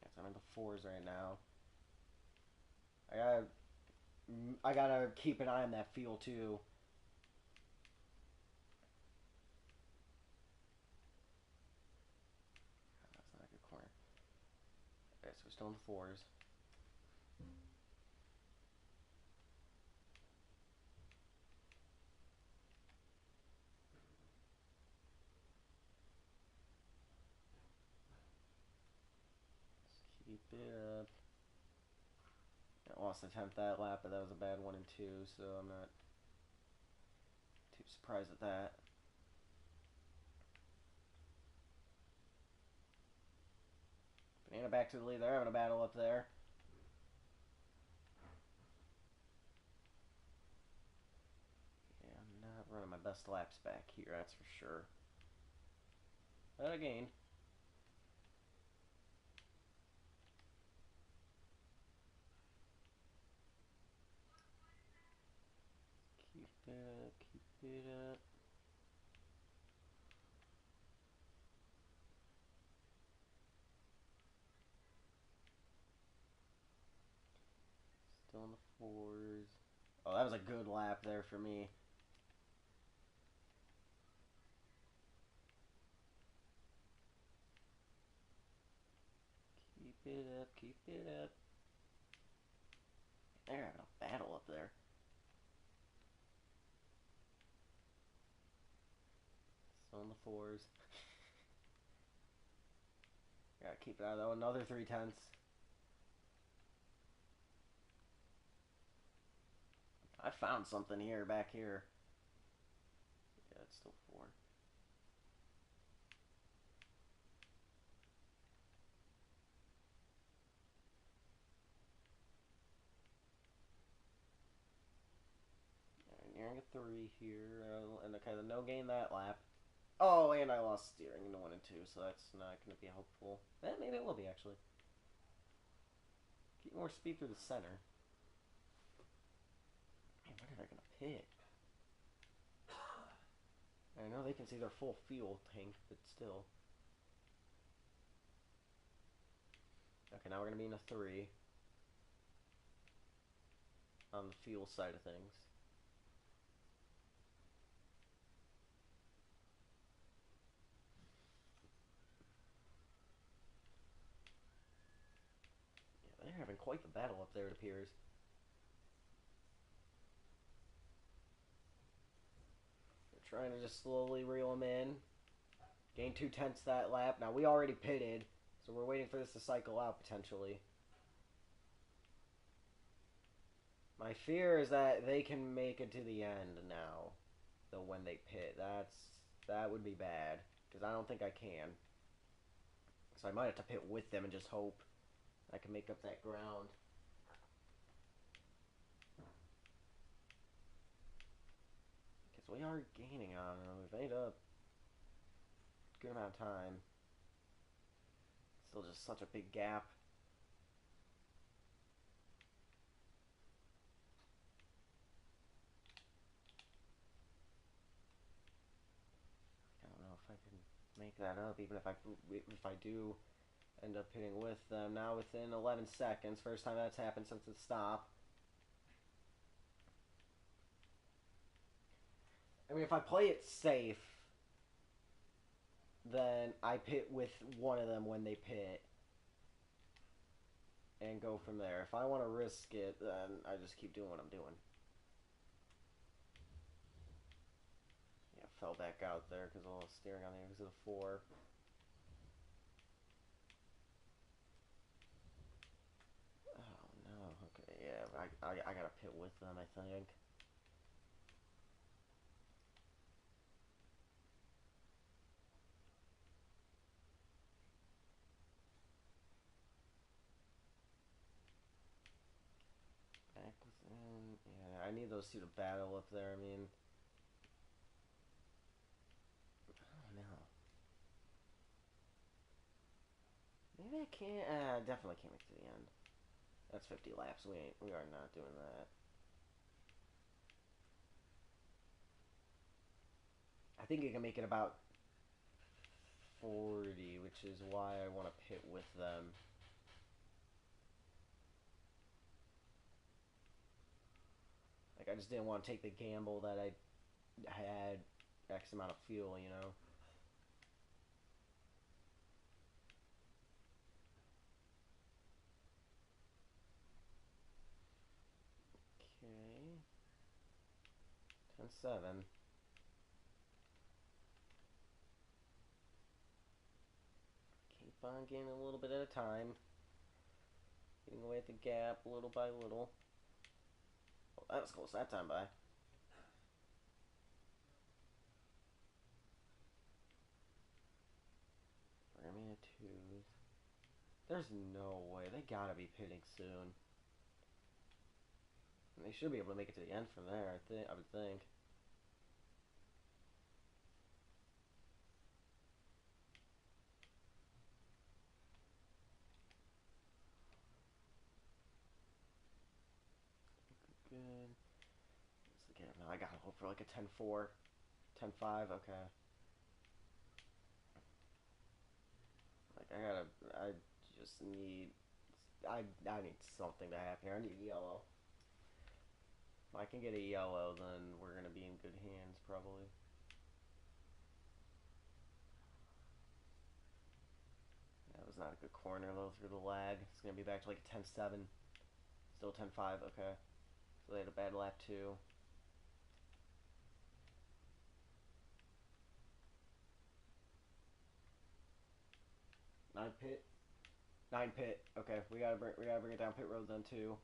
Yes, I'm in the 4s right now. I gotta keep an eye on that field too. That's not a good corner. Okay, so we're still in the 4s. Let's keep it up. I lost the 10th that lap, but that was a bad 1 and 2, so I'm not too surprised at that. Banana back to the lead. They're having a battle up there. Yeah, I'm not running my best laps back here, that's for sure. But again, keep it up, keep it up. Still in the 4s. Oh, that was a good lap there for me. Keep it up, keep it up. They're having a battle up there. Still in the 4s. Gotta keep it out though. Another 3/10. I found something here, back here. Yeah, it's still 4. Right, nearing a 3 here. And okay, the no gain that lap. Oh, and I lost steering into 1 and 2, so that's not going to be helpful. Maybe it will be, actually. Keep more speed through the center. Man, when are they going to pit? I know they can see their full fuel tank, but still. Okay, now we're going to be in a 3. On the fuel side of things. Yeah, they're having quite the battle up there, it appears. They're trying to just slowly reel them in. Gain 2/10 that lap. Now, we already pitted, so we're waiting for this to cycle out, potentially. My fear is that they can make it to the end now, though, when they pit. That would be bad, because I don't think I can. So I might have to pit with them and just hope I can make up that ground. Because we are gaining on them. We've made up a good amount of time. Still just such a big gap. I don't know if I can make that up, even if I do end up hitting with them. Now within 11 seconds. First time that's happened since the stop. I mean, if I play it safe, then I pit with one of them when they pit and go from there. If I want to risk it, then I just keep doing what I'm doing. Yeah, fell back out there because I was steering on the exit of 4. Oh no. Okay, yeah, I gotta pit with them, I think. Back within. Yeah, I need those two to battle up there. I mean, I don't know. Maybe I can't. Definitely can't make it to the end. That's 50 laps. We are not doing that. I think you can make it about 40, which is why I want to pit with them. Like, I just didn't want to take the gamble that I had X amount of fuel, you know? Okay. 10-7. Keep on getting a little bit at a time. Getting away at the gap little by little. Oh, that was close that time by. Ramming a 2. There's no way. They gotta be pitting soon. And they should be able to make it to the end from there, I would think. Good. What's the gap now? I gotta hope for like a 10-4. 10-5, okay. Like, I just need, I need something to happen here. I need yellow. If I can get a yellow, then we're gonna be in good hands, probably. That was not a good corner, though, through the lag. It's gonna be back to like a 10-7. Still 10-5, okay. So they had a bad lap, too. 9 pit. 9 pit. Okay, we gotta bring it down pit road then, too.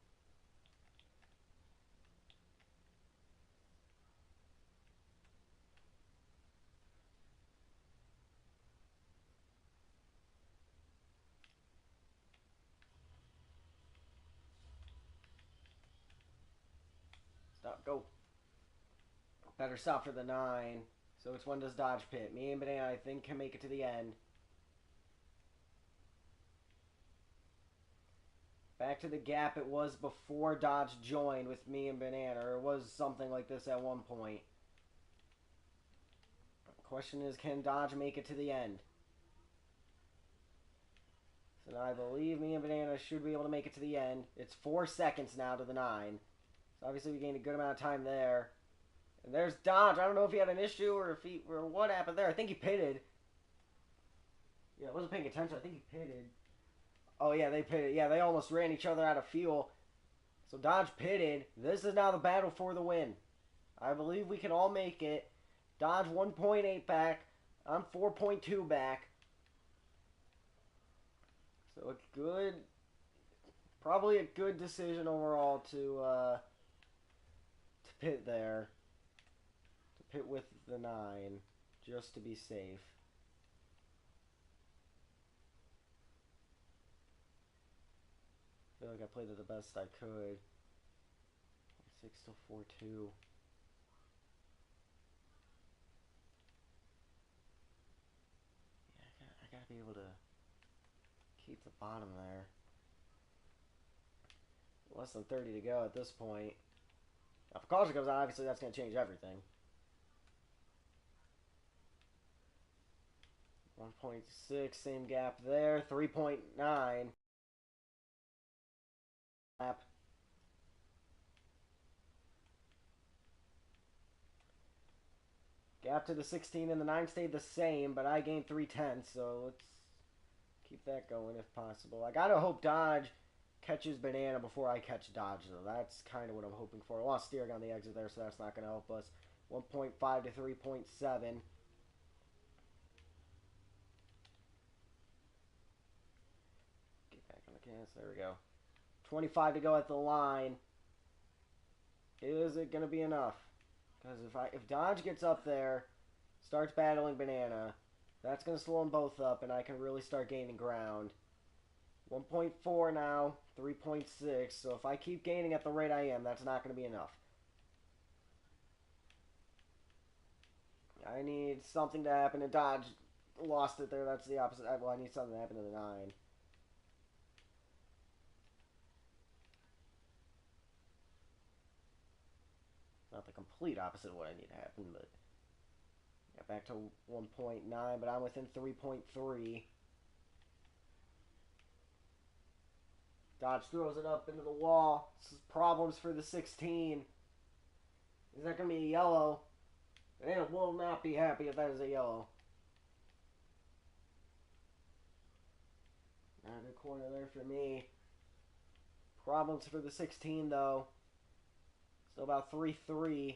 Stop, go. Better stop for the 9. So which one does Dodge pit? Me and Banana, I think, can make it to the end. Back to the gap it was before Dodge joined with me and Banana, or it was something like this at one point. The question is, can Dodge make it to the end? So now I believe me and Banana should be able to make it to the end. It's 4 seconds now to the 9. So obviously we gained a good amount of time there. And there's Dodge. I don't know if he had an issue or what happened there. I think he pitted. Yeah, I wasn't paying attention. I think he pitted. Oh yeah, they pitted. Yeah, they almost ran each other out of fuel. So Dodge pitted. This is now the battle for the win. I believe we can all make it. Dodge 1.8 back. I'm 4.2 back. So a good, probably a good decision overall to pit there. To pit with the 9, just to be safe. I feel like I played it the best I could. 6 to 4-2. Yeah, I gotta be able to keep the bottom there. Less than 30 to go at this point. Now, if caution comes out, obviously that's going to change everything. 1.6, same gap there. 3.9. Lap. Gap to the 16 and the 9 stayed the same, but I gained 3/10, so let's keep that going if possible. I gotta hope Dodge catches Banana before I catch Dodge, though. That's kind of what I'm hoping for. I lost steering on the exit there, so that's not going to help us. 1.5 to 3.7. Get back on the gas. There we go. 25 to go at the line. Is it going to be enough? Because if Dodge gets up there, starts battling Banana, that's going to slow them both up, and I can really start gaining ground. 1.4 now, 3.6. So if I keep gaining at the rate I am, that's not going to be enough. I need something to happen to Dodge. Lost it there. That's the opposite. Well, I need something to happen to the 9. Not the complete opposite of what I need to happen, but yeah, back to 1.9, but I'm within 3.3. Dodge throws it up into the wall. This is problems for the 16. Is that going to be a yellow? And it will not be happy if that is a yellow. Not a good corner there for me. Problems for the 16, though. Still about 3-3.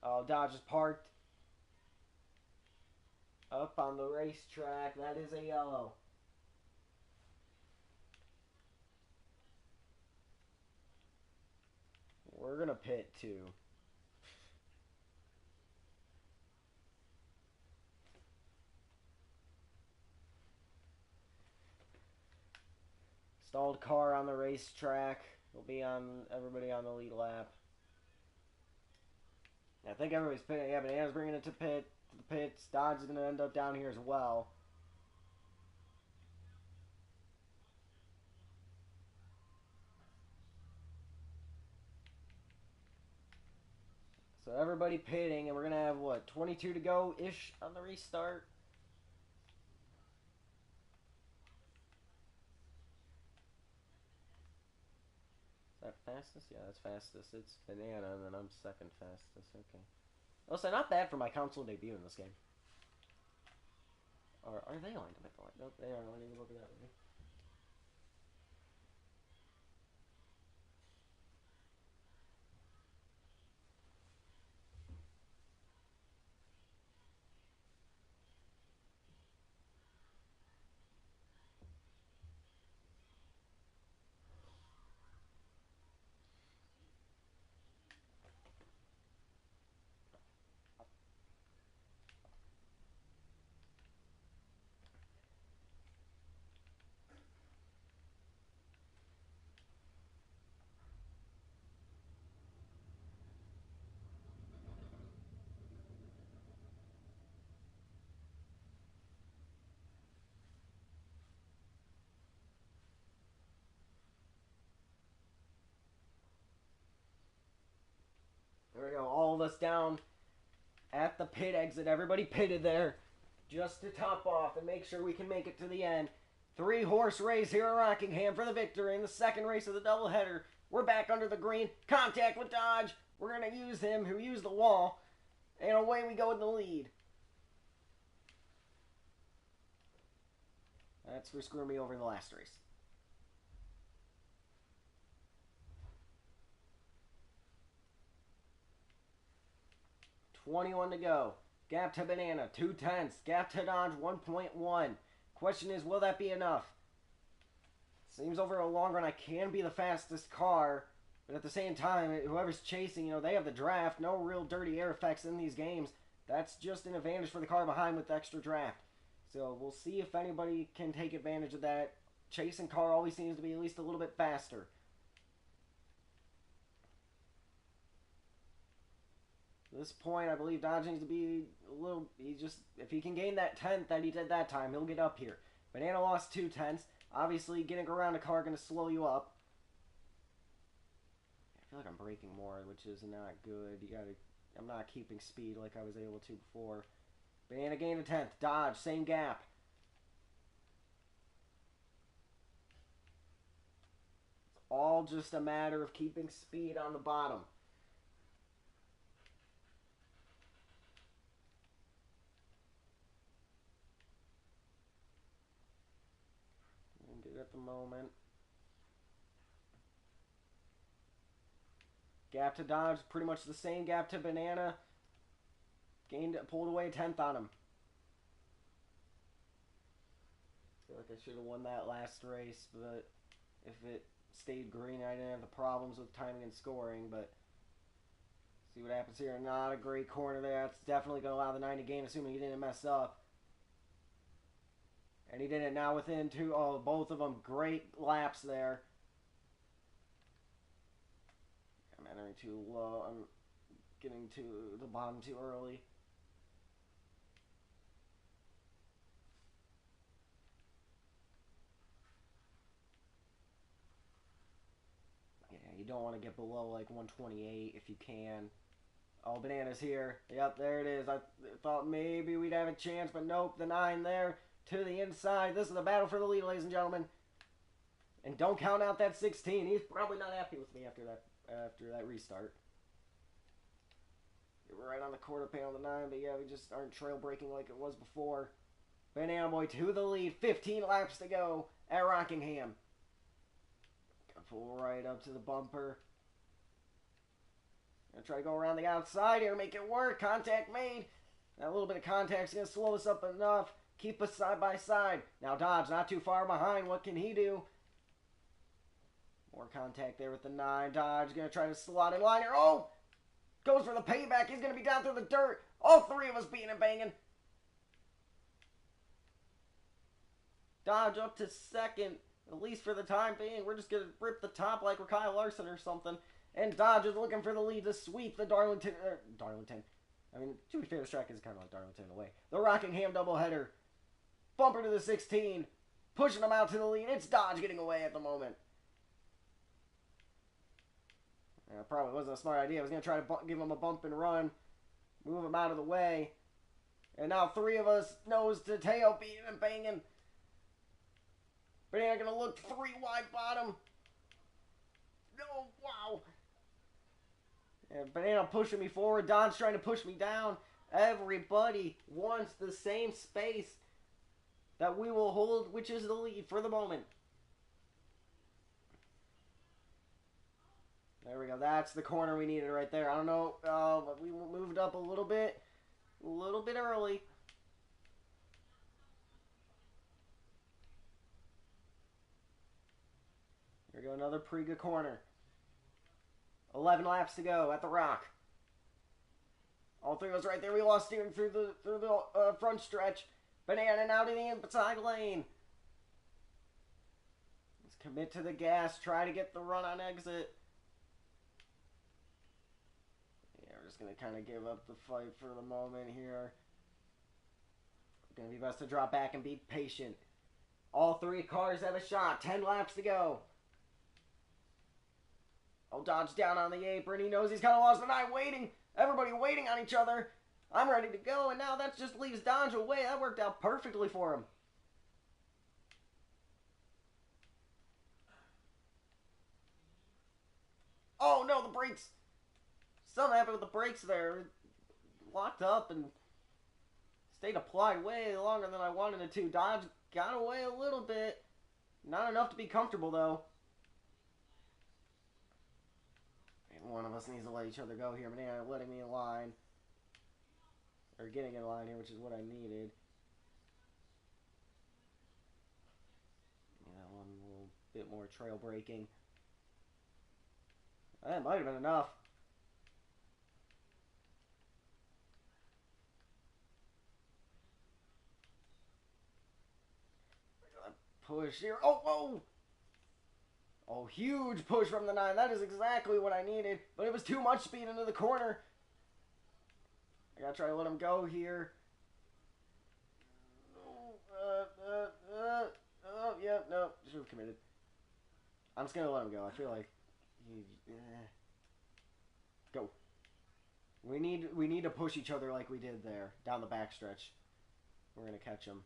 Oh, Dodge is parked. Up on the racetrack. That is a yellow. We're going to pit, too. Stalled car on the racetrack. Will be on everybody on the lead lap. I think everybody's pitting. Yeah, Banana's bringing it to the pits. Dodge is going to end up down here as well. So everybody pitting, and we're going to have, what, 22 to go-ish on the restart? Is that fastest? Yeah, that's fastest. It's Banana, and then I'm second fastest. Okay. Also, not bad for my console debut in this game. Or are they lined up at the line? Nope, they are lining up over that way. There we go. All of us down at the pit exit. Everybody pitted there just to top off and make sure we can make it to the end. 3-horse race here at Rockingham for the victory in the second race of the doubleheader. We're back under the green. Contact with Dodge. We're going to use him who used the wall. And away we go in the lead. That's for screwing me over in the last race. 21 to go. Gap to Banana, 2/10. Gap to Dodge, 1.1. Question is, will that be enough? Seems over a long run I can be the fastest car, but at the same time, whoever's chasing, they have the draft. No real dirty air effects in these games. That's just an advantage for the car behind with extra draft. So we'll see if anybody can take advantage of that. Chasing car always seems to be at least a little bit faster. At this point, I believe Dodge needs to be a little... if he can gain that 10th that he did that time, he'll get up here. Banana lost 2/10. Obviously, getting around a car going to slow you up. I feel like I'm braking more, which is not good. I'm not keeping speed like I was able to before. Banana gained a 10th. Dodge, same gap. all just a matter of keeping speed on the bottom. Good at the moment. Gap to Dodge, pretty much the same gap to Banana. Pulled away a 10th on him. I feel like I should have won that last race, but if it stayed green, I didn't have the problems with timing and scoring, but see what happens here. Not a great corner there. That's definitely going to allow the 9 to gain, assuming he didn't mess up. And he did it now within both of them. Great laps there. I'm entering too low. I'm getting to the bottom too early. Yeah, you don't want to get below like 128 if you can. Oh, Banana's here. Yep, there it is. I thought maybe we'd have a chance, but nope. The 9 there to the inside. This is the battle for the lead, ladies and gentlemen. And don't count out that 16. He's probably not happy with me after that restart. We're right on the quarter panel of the 9, but yeah, we just aren't trail braking like it was before. Banana Boy to the lead. 15 laps to go at Rockingham. Gonna pull right up to the bumper. Gonna try to go around the outside here, make it work. Contact made. That little bit of contact is gonna slow us up enough. Keep us side by side. Now Dodge not too far behind. What can he do? More contact there with the 9. Dodge gonna try to slot in line here. Oh! Goes for the payback. He's gonna be down through the dirt. All 3 of us beating and banging. Dodge up to second, at least for the time being. We're just gonna rip the top like we're Kyle Larson or something. And Dodge is looking for the lead to sweep the Darlington. I mean, to be fair, this track is kind of like Darlington in a way. The Rockingham doubleheader. Bumper to the 16. Pushing them out to the lead. It's Dodge getting away at the moment. Yeah, probably wasn't a smart idea. I was going to try to give him a bump and run. Move him out of the way. And now 3 of us nose to tail beating and banging. Banana going to look 3 wide bottom. No, wow. And Banana pushing me forward. Don's trying to push me down. Everybody wants the same space that we will hold, which is the lead for the moment. There we go. That's the corner we needed right there. I don't know, but we moved up a little bit early. Here we go, another Priga corner. 11 laps to go at the Rock. All 3 of us right there. We lost steering through the front stretch. Banana now to the inside lane. Let's commit to the gas. Try to get the run on exit. Yeah, we're just going to kind of give up the fight for the moment here. Going to be best to drop back and be patient. All 3 cars have a shot. 10 laps to go. Oh, Dodge down on the apron. He knows he's kind of lost the night waiting. Everybody waiting on each other. I'm ready to go, and now that just leaves Dodge away. That worked out perfectly for him. Oh, no, the brakes. Something happened with the brakes there. Locked up and stayed applied way longer than I wanted it to. Dodge got away a little bit. Not enough to be comfortable, though. And one of us needs to let each other go here. Banana letting me in line. Or getting in line here, which is what I needed. Yeah, one little bit more trail braking. That might have been enough. Push here. Oh, whoa! Oh, huge push from the 9. That is exactly what I needed. But it was too much speed into the corner. I gotta try to let him go here. Yeah, no, should have committed. I'm just gonna let him go. I feel like go. We need to push each other like we did there down the backstretch. We're gonna catch him.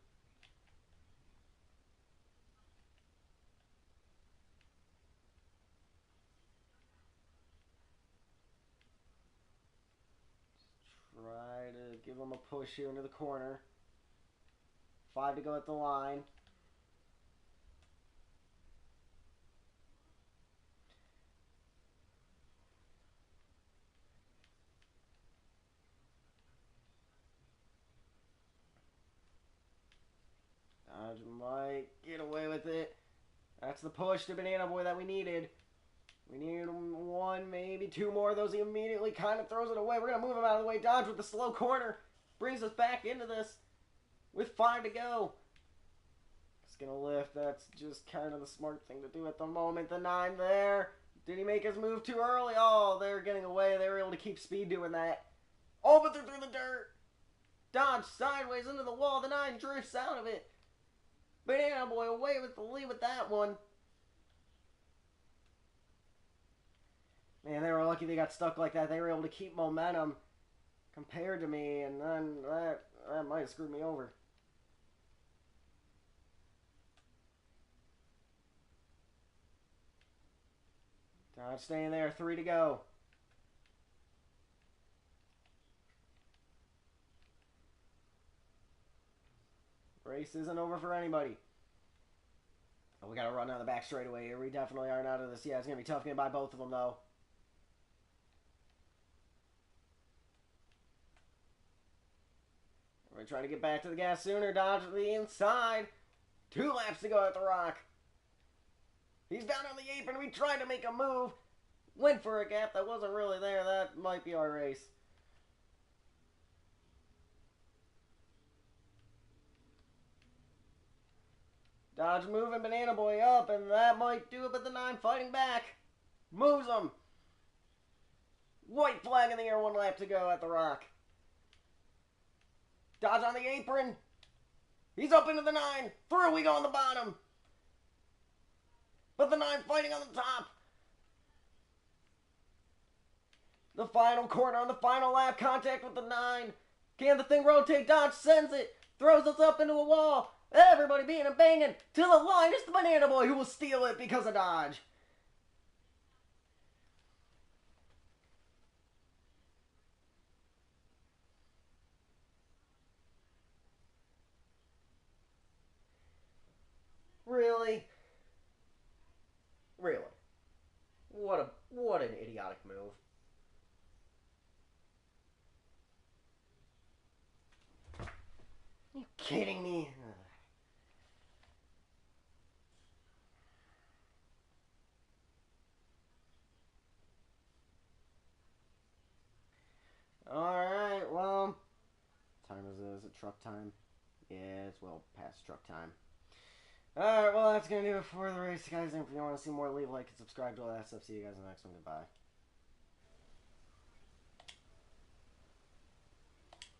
give him a push here into the corner. 5 to go at the line. Dodge might get away with it. That's the push to Banana Boy that we needed. We need 1, maybe 2 more of those. He immediately kind of throws it away. We're going to move him out of the way. Dodge with the slow corner. Brings us back into this with 5 to go. It's going to lift. That's just kind of the smart thing to do at the moment. The 9 there. Did he make his move too early? Oh, they're getting away. They were able to keep speed doing that. Oh, but they're through the dirt. Dodge sideways into the wall. The 9 drifts out of it. Banana Boy away with the lead with that one. Man, they were lucky they got stuck like that. They were able to keep momentum compared to me, and then that might have screwed me over. Dodge staying there, 3 to go. Race isn't over for anybody. Oh, we got to run down the back straightaway here. We definitely aren't out of this. Yeah, it's going to be tough getting by both of them, though. We're trying to get back to the gas sooner. Dodge to the inside. 2 laps to go at the Rock. He's down on the apron. We tried to make a move. Went for a gap that wasn't really there. That might be our race. Dodge moving Banana Boy up, and that might do it, but the 9 fighting back. Moves him. White flag in the air, 1 lap to go at the Rock. Dodge on the apron. He's up into the 9. Through we go on the bottom. But the 9 fighting on the top. The final corner on the final lap. Contact with the 9. Can the thing rotate? Dodge sends it. Throws us up into a wall. Everybody being and banging to the line. It's the Banana Boy who will steal it because of Dodge. Really? Really? What an idiotic move. Are you kidding me? Alright, well, what time is it? Is it truck time? Yeah, it's well past truck time. Alright, well, that's going to do it for the race, guys. And if you want to see more, leave a like and subscribe to all that stuff. See you guys in the next one. Goodbye.